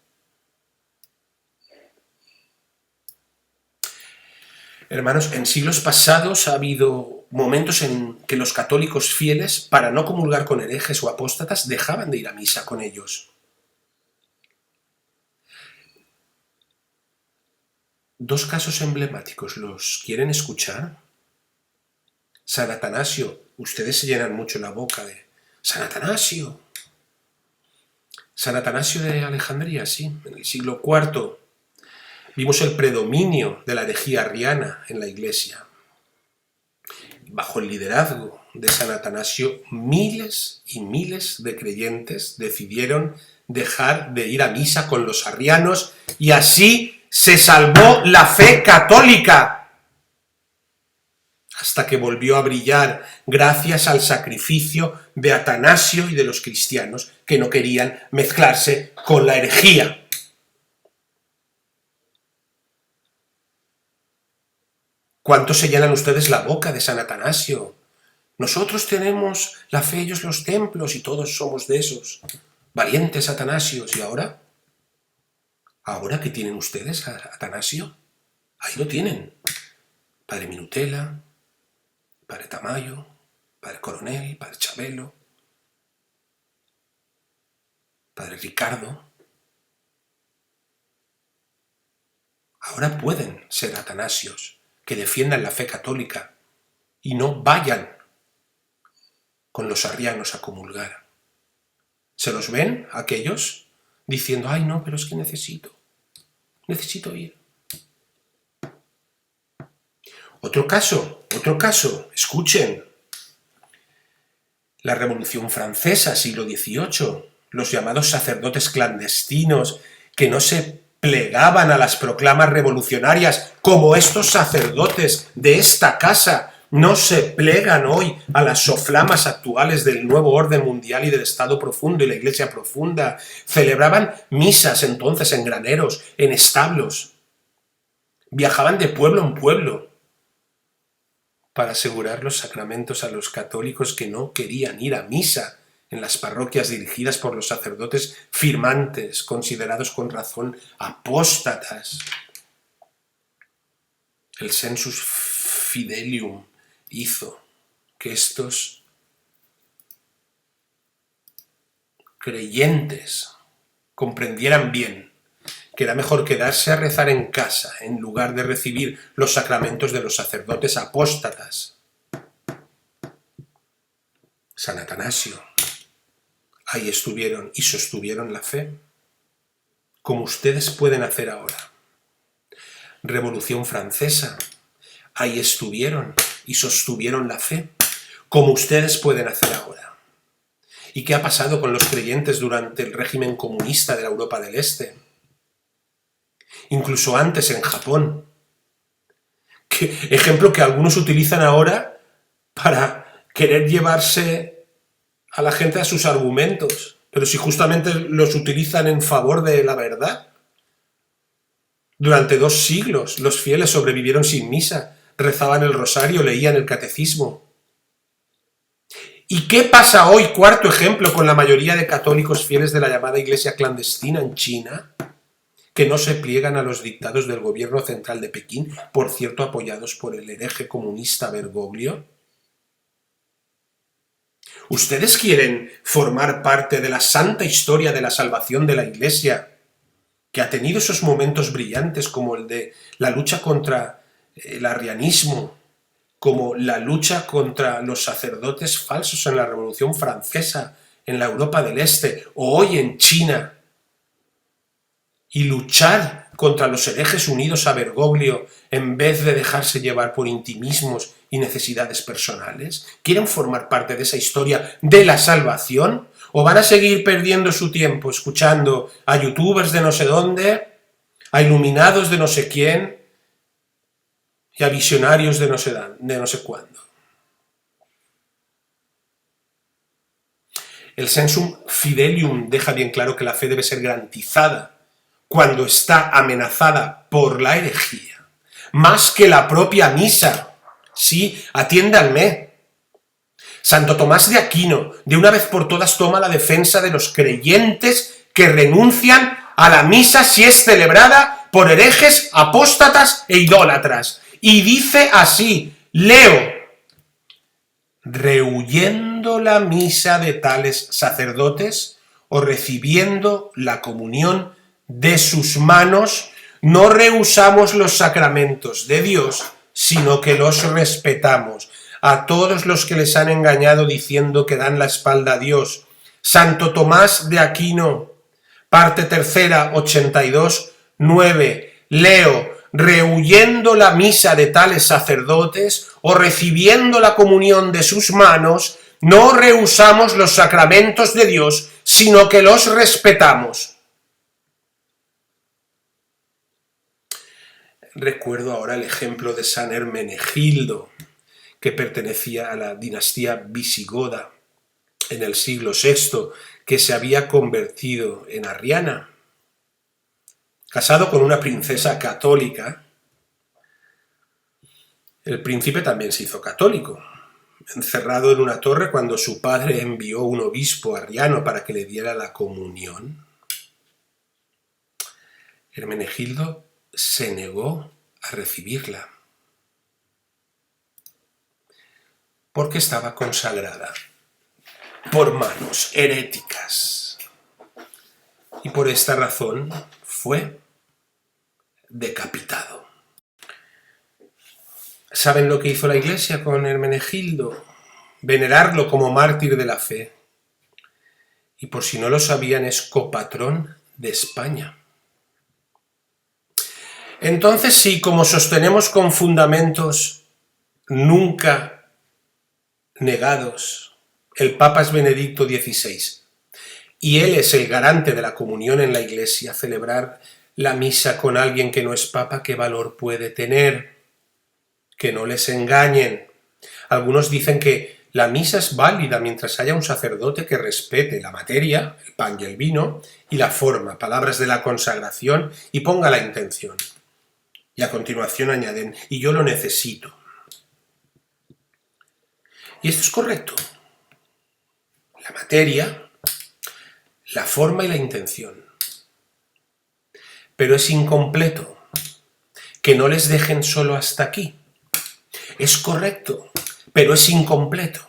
Hermanos, en siglos pasados ha habido momentos en que los católicos fieles, para no comulgar con herejes o apóstatas, dejaban de ir a misa con ellos. Dos casos emblemáticos, ¿los quieren escuchar? San Atanasio, ustedes se llenan mucho la boca de San Atanasio. San Atanasio de Alejandría, sí, en el siglo IV vimos el predominio de la herejía arriana en la Iglesia. Bajo el liderazgo de San Atanasio, miles y miles de creyentes decidieron dejar de ir a misa con los arrianos y así se salvó la fe católica, hasta que volvió a brillar gracias al sacrificio de Atanasio y de los cristianos que no querían mezclarse con la herejía. ¿Cuánto se llenan ustedes la boca de San Atanasio? Nosotros tenemos la fe, ellos los templos, y todos somos de esos valientes Atanasios. ¿Y ahora? ¿Ahora qué tienen ustedes, Atanasio? Ahí lo tienen. Padre Minutela, Padre Tamayo, Padre Coronel, Padre Chabelo, Padre Ricardo. Ahora pueden ser Atanasios que defiendan la fe católica y no vayan con los arrianos a comulgar. ¿Se los ven aquellos diciendo, ay no, pero es que necesito ir? Otro caso, escuchen. La Revolución Francesa, siglo XVIII, los llamados sacerdotes clandestinos que no se plegaban a las proclamas revolucionarias, como estos sacerdotes de esta casa no se plegan hoy a las soflamas actuales del nuevo orden mundial y del Estado profundo y la Iglesia profunda. Celebraban misas entonces en graneros, en establos. Viajaban de pueblo en pueblo para asegurar los sacramentos a los católicos que no querían ir a misa en las parroquias dirigidas por los sacerdotes firmantes, considerados con razón apóstatas. El Sensus Fidelium hizo que estos creyentes comprendieran bien que era mejor quedarse a rezar en casa en lugar de recibir los sacramentos de los sacerdotes apóstatas. San Atanasio, ahí estuvieron y sostuvieron la fe, como ustedes pueden hacer ahora. Revolución Francesa, ahí estuvieron y sostuvieron la fe, como ustedes pueden hacer ahora. ¿Y qué ha pasado con los creyentes durante el régimen comunista de la Europa del Este? Incluso antes en Japón. Ejemplo que algunos utilizan ahora para querer llevarse a la gente a sus argumentos, pero si justamente los utilizan en favor de la verdad. Durante 2 siglos los fieles sobrevivieron sin misa, rezaban el rosario, leían el catecismo. ¿Y qué pasa hoy, cuarto ejemplo, con la mayoría de católicos fieles de la llamada Iglesia clandestina en China, que no se pliegan a los dictados del gobierno central de Pekín, por cierto apoyados por el hereje comunista Bergoglio? ¿Ustedes quieren formar parte de la santa historia de la salvación de la Iglesia, que ha tenido esos momentos brillantes como el de la lucha contra el arrianismo, como la lucha contra los sacerdotes falsos en la Revolución Francesa, en la Europa del Este, o hoy en China, y luchar contra los herejes unidos a Bergoglio en vez de dejarse llevar por intimismos y necesidades personales? ¿Quieren formar parte de esa historia de la salvación? ¿O van a seguir perdiendo su tiempo escuchando a youtubers de no sé dónde, a iluminados de no sé quién y a visionarios de no sé cuándo? El Sensum Fidelium deja bien claro que la fe debe ser garantizada cuando está amenazada por la herejía, más que la propia misa. Sí, atiéndanme. Santo Tomás de Aquino, de una vez por todas, toma la defensa de los creyentes que renuncian a la misa si es celebrada por herejes, apóstatas e idólatras. Y dice así, leo: rehuyendo la misa de tales sacerdotes o recibiendo la comunión de sus manos, no rehusamos los sacramentos de Dios, sino que los respetamos. A todos los que les han engañado diciendo que dan la espalda a Dios. Santo Tomás de Aquino, parte tercera, 82, 9. Leo: rehuyendo la misa de tales sacerdotes o recibiendo la comunión de sus manos, no rehusamos los sacramentos de Dios, sino que los respetamos. Recuerdo ahora el ejemplo de San Hermenegildo, que pertenecía a la dinastía visigoda en el siglo VI, que se había convertido en arriana. Casado con una princesa católica, el príncipe también se hizo católico, encerrado en una torre cuando su padre envió un obispo arriano para que le diera la comunión. Hermenegildo se negó a recibirla, porque estaba consagrada por manos heréticas. Y por esta razón fue decapitado. ¿Saben lo que hizo la Iglesia con Hermenegildo? Venerarlo como mártir de la fe. Y por si no lo sabían, es copatrón de España. Entonces sí, como sostenemos con fundamentos nunca negados, el Papa es Benedicto XVI, y él es el garante de la comunión en la Iglesia. Celebrar la misa con alguien que no es Papa, ¿qué valor puede tener? Que no les engañen. Algunos dicen que la misa es válida mientras haya un sacerdote que respete la materia, el pan y el vino, y la forma, palabras de la consagración, y ponga la intención. Y a continuación añaden, y yo lo necesito. Y esto es correcto. La materia, la forma y la intención. Pero es incompleto. Que no les dejen solo hasta aquí. Es correcto, pero es incompleto.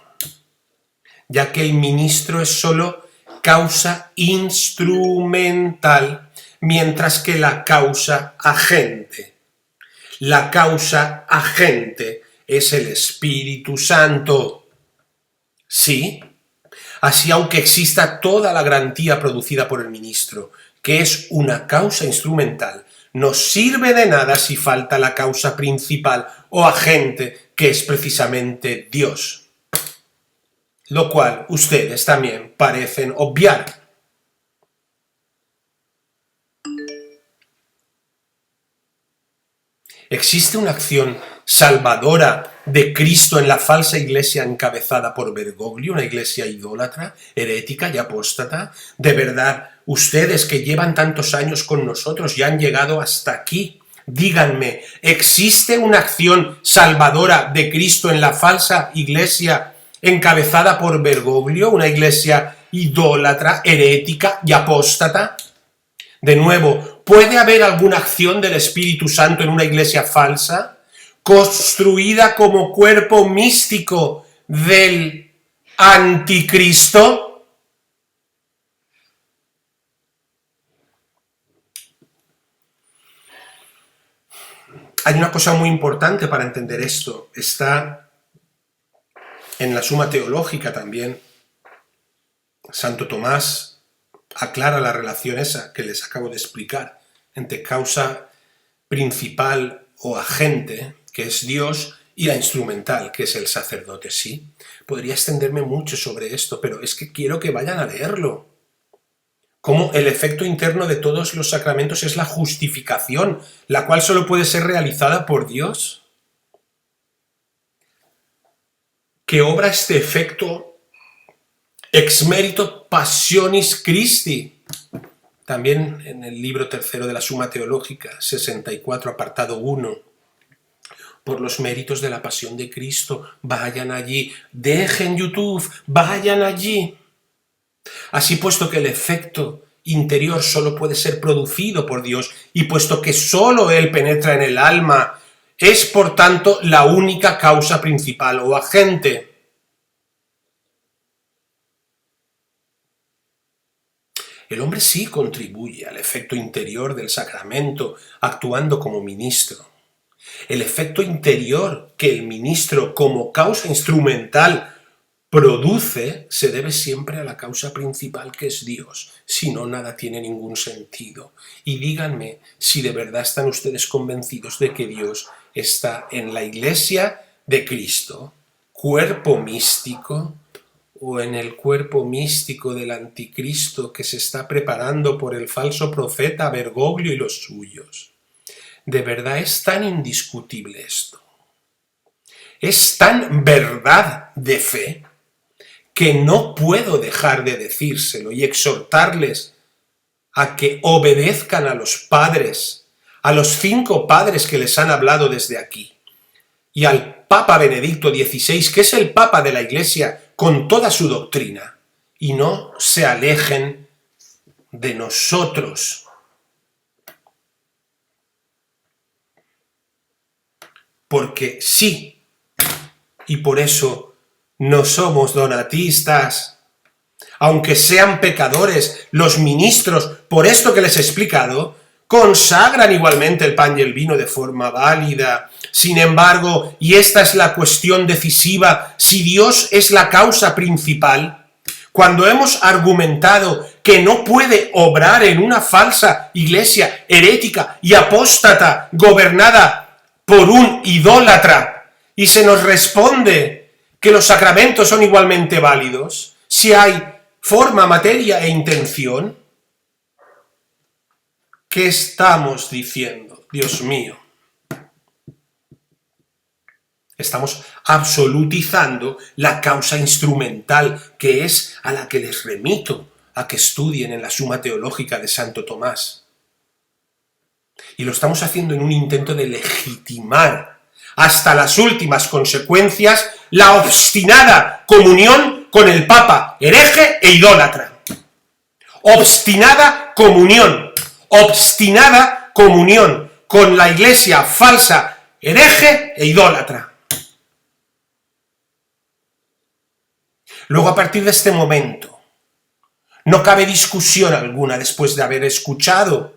Ya que el ministro es solo causa instrumental, mientras que la causa agente. La causa agente es el Espíritu Santo. Sí, así aunque exista toda la garantía producida por el ministro, que es una causa instrumental, no sirve de nada si falta la causa principal o agente, que es precisamente Dios. Lo cual ustedes también parecen obviar. ¿Existe una acción salvadora de Cristo en la falsa iglesia encabezada por Bergoglio, una iglesia idólatra, herética y apóstata? ¿De verdad, ustedes que llevan tantos años con nosotros y han llegado hasta aquí, díganme, ¿existe una acción salvadora de Cristo en la falsa iglesia encabezada por Bergoglio, una iglesia idólatra, herética y apóstata? De nuevo, ¿puede haber alguna acción del Espíritu Santo en una iglesia falsa, construida como cuerpo místico del anticristo? Hay una cosa muy importante para entender esto. Está en la Suma Teológica también. Santo Tomás aclara la relación esa que les acabo de explicar entre causa principal o agente, que es Dios, y la instrumental, que es el sacerdote. Sí, podría extenderme mucho sobre esto, pero es que quiero que vayan a leerlo. Cómo el efecto interno de todos los sacramentos es la justificación, la cual solo puede ser realizada por Dios. Que obra este efecto ex merito passionis Christi. También en el libro tercero de la Suma Teológica, 64, apartado 1. Por los méritos de la pasión de Cristo, vayan allí, dejen YouTube, vayan allí. Así, puesto que el efecto interior solo puede ser producido por Dios, y puesto que solo Él penetra en el alma, es por tanto la única causa principal o agente. El hombre sí contribuye al efecto interior del sacramento, actuando como ministro. El efecto interior que el ministro, como causa instrumental, produce, se debe siempre a la causa principal, que es Dios. Si no, nada tiene ningún sentido. Y díganme si de verdad están ustedes convencidos de que Dios está en la Iglesia de Cristo, cuerpo místico, o en el cuerpo místico del anticristo que se está preparando por el falso profeta Bergoglio y los suyos. De verdad es tan indiscutible esto. Es tan verdad de fe que no puedo dejar de decírselo y exhortarles a que obedezcan a los padres, a los 5 padres que les han hablado desde aquí, y al Papa Benedicto XVI, que es el Papa de la Iglesia con toda su doctrina, y no se alejen de nosotros. Porque sí, y por eso no somos donatistas. Aunque sean pecadores, los ministros, por esto que les he explicado, consagran igualmente el pan y el vino de forma válida. Sin embargo, y esta es la cuestión decisiva, si Dios es la causa principal, cuando hemos argumentado que no puede obrar en una falsa iglesia herética y apóstata gobernada por un idólatra, y se nos responde que los sacramentos son igualmente válidos, si hay forma, materia e intención, ¿qué estamos diciendo? Dios mío. Estamos absolutizando la causa instrumental, que es a la que les remito a que estudien en la Suma Teológica de Santo Tomás. Y lo estamos haciendo en un intento de legitimar hasta las últimas consecuencias la obstinada comunión con el Papa hereje e idólatra. Obstinada comunión con la Iglesia falsa, hereje e idólatra. Luego, a partir de este momento, no cabe discusión alguna después de haber escuchado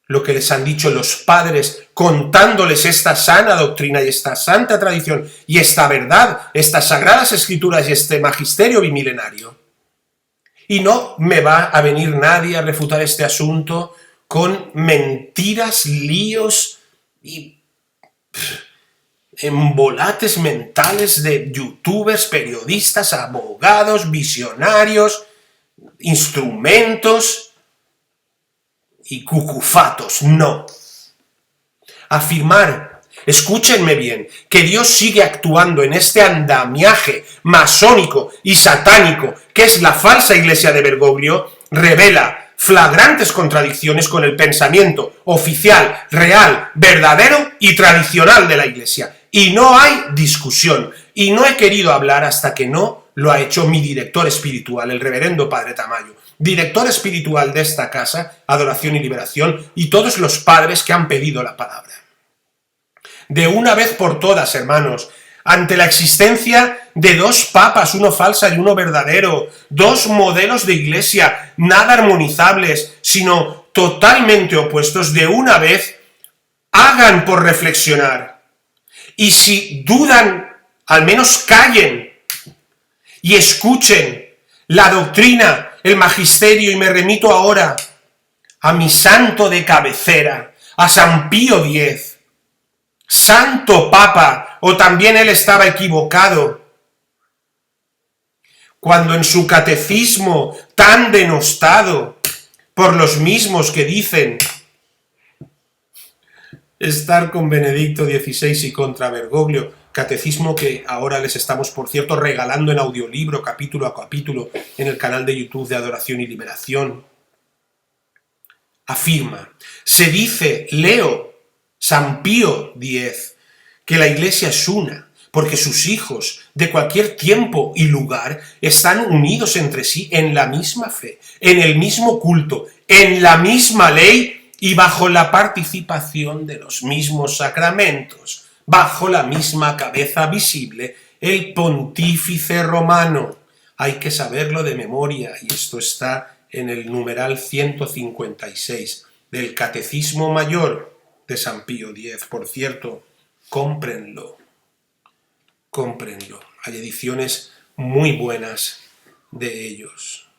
lo que les han dicho los padres, contándoles esta sana doctrina y esta santa tradición y esta verdad, estas sagradas escrituras y este magisterio bimilenario. Y no me va a venir nadie a refutar este asunto con mentiras, líos y embolates mentales de youtubers, periodistas, abogados, visionarios, instrumentos y cucufatos. No. Afirmar, escúchenme bien, que Dios sigue actuando en este andamiaje masónico y satánico que es la falsa iglesia de Bergoglio, revela flagrantes contradicciones con el pensamiento oficial, real, verdadero y tradicional de la Iglesia. Y no hay discusión. Y no he querido hablar hasta que no lo ha hecho mi director espiritual, el reverendo Padre Tamayo, director espiritual de esta casa, Adoración y Liberación, y todos los padres que han pedido la palabra. De una vez por todas, hermanos, ante la existencia de dos papas, uno falso y uno verdadero, dos modelos de iglesia nada armonizables, sino totalmente opuestos, de una vez hagan por reflexionar. Y si dudan, al menos callen y escuchen la doctrina, el magisterio, y me remito ahora a mi santo de cabecera, a San Pío X, santo papa, o también él estaba equivocado, cuando en su catecismo tan denostado por los mismos que dicen estar con Benedicto XVI y contra Bergoglio, catecismo que ahora les estamos, por cierto, regalando en audiolibro, capítulo a capítulo, en el canal de YouTube de Adoración y Liberación, afirma, se dice, leo, San Pío X, que la Iglesia es una, porque sus hijos de cualquier tiempo y lugar están unidos entre sí en la misma fe, en el mismo culto, en la misma ley y bajo la participación de los mismos sacramentos, bajo la misma cabeza visible, el pontífice romano. Hay que saberlo de memoria, y esto está en el numeral 156 del Catecismo Mayor de San Pío X. Por cierto, cómprenlo. Hay ediciones muy buenas de ellos.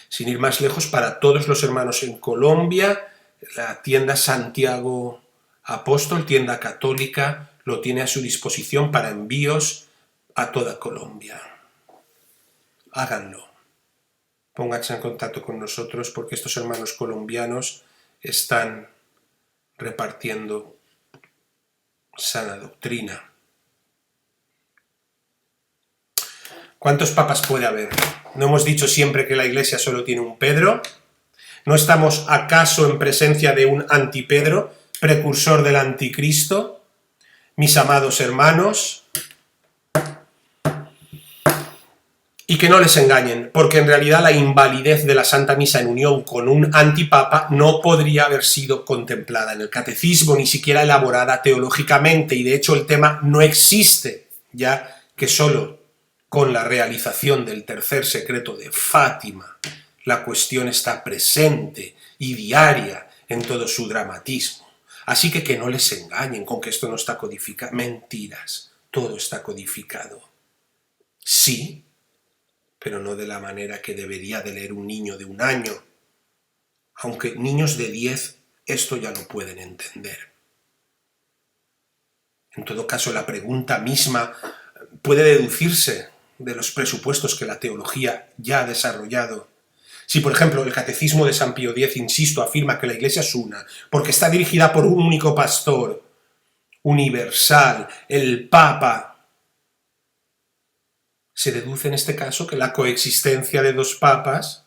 Sin ir más lejos, para todos los hermanos en Colombia, la tienda Santiago Apóstol, tienda católica, lo tiene a su disposición para envíos a toda Colombia. Háganlo. Pónganse en contacto con nosotros, porque estos hermanos colombianos están repartiendo sana doctrina. ¿Cuántos papas puede haber? ¿No hemos dicho siempre que la Iglesia solo tiene un Pedro? ¿No estamos acaso en presencia de un antipedro, precursor del anticristo? Mis amados hermanos, y que no les engañen, porque en realidad la invalidez de la Santa Misa en unión con un antipapa no podría haber sido contemplada en el catecismo, ni siquiera elaborada teológicamente, y de hecho el tema no existe, ya que solo con la realización del tercer secreto de Fátima la cuestión está presente y diaria en todo su dramatismo. Así que no les engañen con que esto no está codificado. Mentiras, todo está codificado. Sí, pero no de la manera que debería de leer un niño de 1 año. Aunque niños de 10 esto ya lo pueden entender. En todo caso, la pregunta misma puede deducirse de los presupuestos que la teología ya ha desarrollado. Si, por ejemplo, el Catecismo de San Pío X, insisto, afirma que la Iglesia es una, porque está dirigida por un único pastor, universal, el Papa, se deduce en este caso que la coexistencia de 2 papas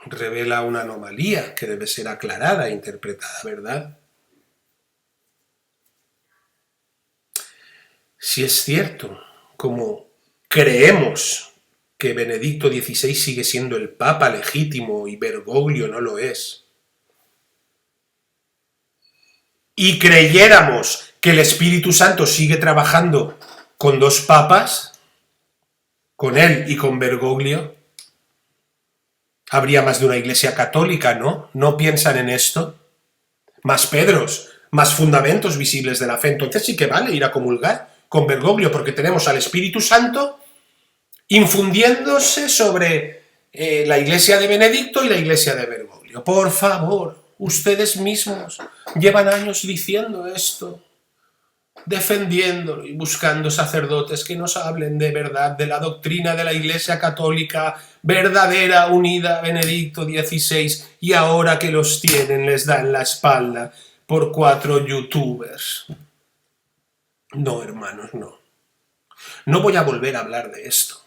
revela una anomalía que debe ser aclarada e interpretada, ¿verdad? Si es cierto, como creemos que Benedicto XVI sigue siendo el Papa legítimo y Bergoglio no lo es, y creyéramos que el Espíritu Santo sigue trabajando con 2 papas, con él y con Bergoglio, habría más de una Iglesia católica, ¿no? ¿No piensan en esto? Más Pedros, más fundamentos visibles de la fe. Entonces sí que vale ir a comulgar con Bergoglio, porque tenemos al Espíritu Santo infundiéndose sobre la Iglesia de Benedicto y la Iglesia de Bergoglio. Por favor, ustedes mismos llevan años diciendo esto, defendiéndolo y buscando sacerdotes que nos hablen de verdad de la doctrina de la Iglesia católica verdadera, unida a Benedicto XVI, y ahora que los tienen les dan la espalda por 4 youtubers. No, hermanos, no. No voy a volver a hablar de esto.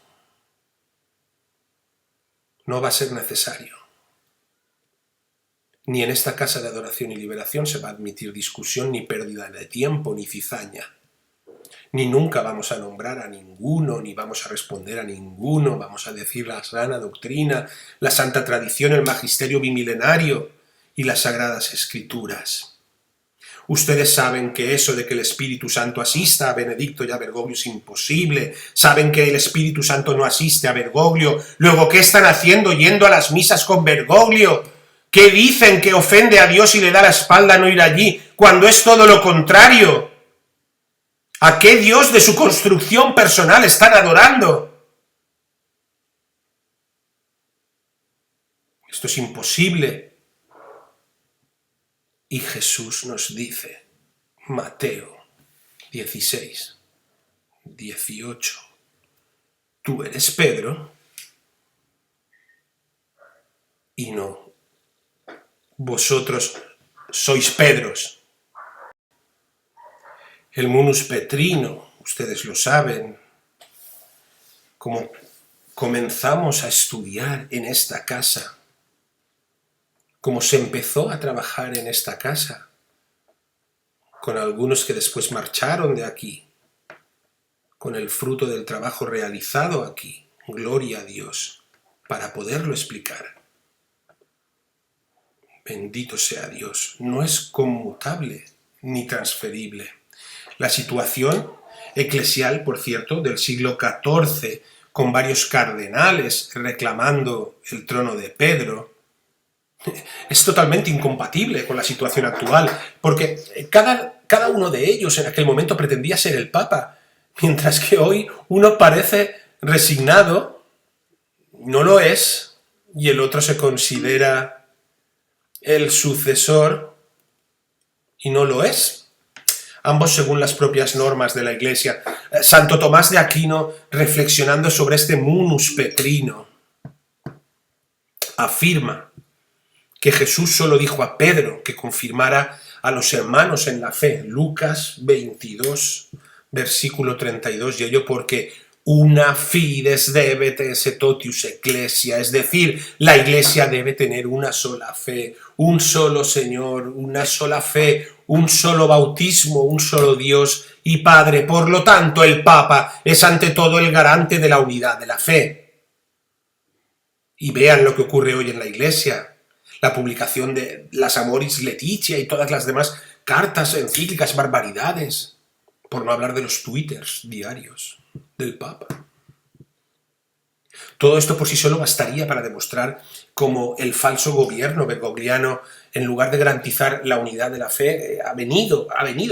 No va a ser necesario. Ni en esta casa de adoración y liberación se va a admitir discusión, ni pérdida de tiempo, ni cizaña. Ni nunca vamos a nombrar a ninguno, ni vamos a responder a ninguno. Vamos a decir la sana doctrina, la santa tradición, el magisterio bimilenario y las sagradas escrituras. Ustedes saben que eso de que el Espíritu Santo asista a Benedicto y a Bergoglio es imposible. Saben que el Espíritu Santo no asiste a Bergoglio. Luego, ¿qué están haciendo yendo a las misas con Bergoglio? ¿Qué dicen que ofende a Dios y le da la espalda no ir allí, cuando es todo lo contrario? ¿A qué Dios de su construcción personal están adorando? Esto es imposible. Y Jesús nos dice, Mateo 16, 18, tú eres Pedro y no, vosotros sois Pedros. El munus petrino, ustedes lo saben, como comenzamos a estudiar en esta casa, como se empezó a trabajar en esta casa, con algunos que después marcharon de aquí, con el fruto del trabajo realizado aquí, gloria a Dios, para poderlo explicar. Bendito sea Dios, no es conmutable ni transferible. La situación eclesial, por cierto, del siglo XIV, con varios cardenales reclamando el trono de Pedro, es totalmente incompatible con la situación actual, porque cada uno de ellos en aquel momento pretendía ser el Papa, mientras que hoy uno parece resignado, no lo es, y el otro se considera el sucesor y no lo es. Ambos según las propias normas de la Iglesia. Santo Tomás de Aquino, reflexionando sobre este munus petrino, afirma que Jesús solo dijo a Pedro que confirmara a los hermanos en la fe. Lucas 22, versículo 32, y ello porque una fides debet esse totius ecclesia, es decir, la Iglesia debe tener una sola fe, un solo Señor, una sola fe, un solo bautismo, un solo Dios y Padre. Por lo tanto, el Papa es ante todo el garante de la unidad de la fe. Y vean lo que ocurre hoy en la Iglesia. La publicación de las Amoris Laetitia y todas las demás cartas, encíclicas, barbaridades, por no hablar de los twitters diarios del Papa. Todo esto por sí solo bastaría para demostrar cómo el falso gobierno bergogliano, en lugar de garantizar la unidad de la fe, ha venido,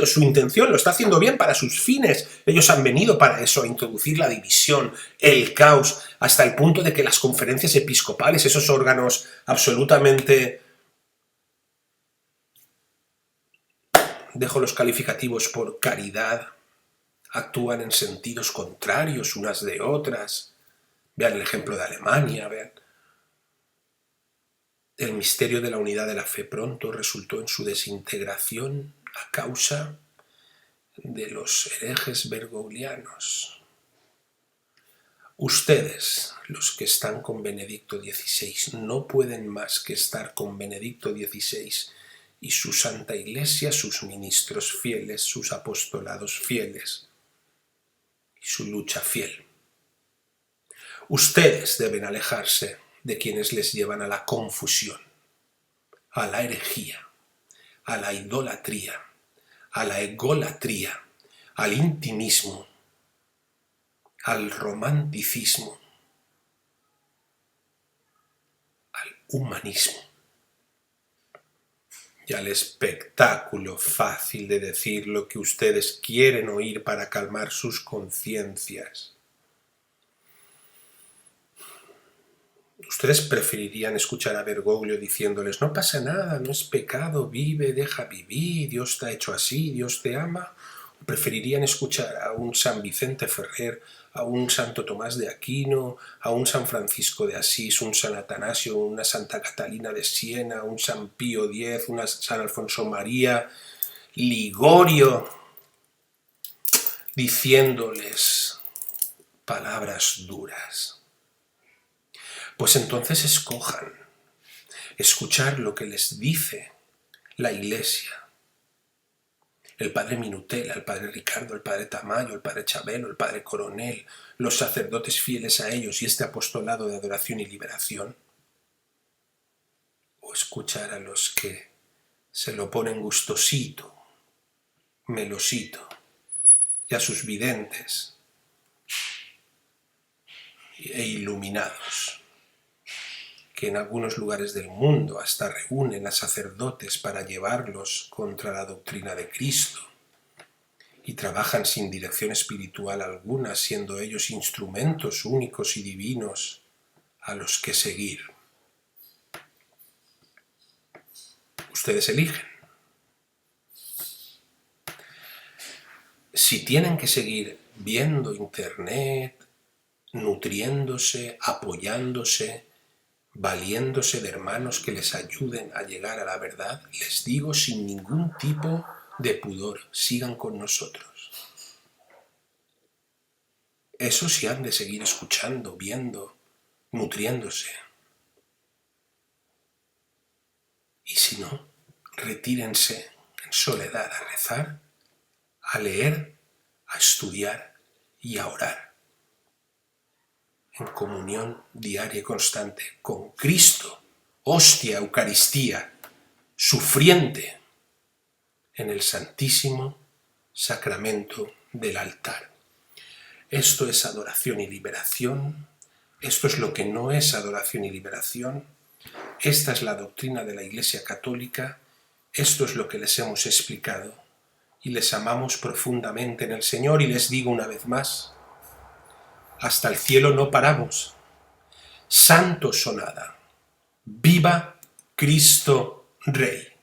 su intención, lo está haciendo bien para sus fines. Ellos han venido para eso, a introducir la división, el caos, hasta el punto de que las conferencias episcopales, esos órganos absolutamente, dejo los calificativos por caridad, actúan en sentidos contrarios unas de otras. Vean el ejemplo de Alemania, vean. El misterio de la unidad de la fe pronto resultó en su desintegración a causa de los herejes bergoglianos. Ustedes, los que están con Benedicto XVI, no pueden más que estar con Benedicto XVI y su Santa Iglesia, sus ministros fieles, sus apostolados fieles y su lucha fiel. Ustedes deben alejarse de quienes les llevan a la confusión, a la herejía, a la idolatría, a la egolatría, al intimismo, al romanticismo, al humanismo y al espectáculo fácil de decir lo que ustedes quieren oír para calmar sus conciencias. Ustedes preferirían escuchar a Bergoglio diciéndoles no pasa nada, no es pecado, vive, deja vivir, Dios te ha hecho así, Dios te ama. ¿O preferirían escuchar a un San Vicente Ferrer, a un Santo Tomás de Aquino, a un San Francisco de Asís, un San Atanasio, una Santa Catalina de Siena, un San Pío X, un San Alfonso María, Ligorio, diciéndoles palabras duras? Pues entonces escojan escuchar lo que les dice la Iglesia, el padre Minutela, el padre Ricardo, el padre Tamayo, el padre Chabelo, el padre Coronel, los sacerdotes fieles a ellos y este apostolado de adoración y liberación, o escuchar a los que se lo ponen gustosito Melosito y a sus videntes e iluminados, que en algunos lugares del mundo hasta reúnen a sacerdotes para llevarlos contra la doctrina de Cristo y trabajan sin dirección espiritual alguna, siendo ellos instrumentos únicos y divinos a los que seguir. Ustedes eligen. Si tienen que seguir viendo internet, nutriéndose, apoyándose, valiéndose de hermanos que les ayuden a llegar a la verdad, les digo sin ningún tipo de pudor, sigan con nosotros. Eso sí han de seguir escuchando, viendo, nutriéndose. Y si no, retírense en soledad a rezar, a leer, a estudiar y a orar, en comunión diaria y constante con Cristo, hostia, Eucaristía, sufriente, en el santísimo sacramento del altar. Esto es adoración y liberación, esto es lo que no es adoración y liberación, esta es la doctrina de la Iglesia Católica, esto es lo que les hemos explicado y les amamos profundamente en el Señor y les digo una vez más, hasta el cielo no paramos, santo sonada, viva Cristo Rey.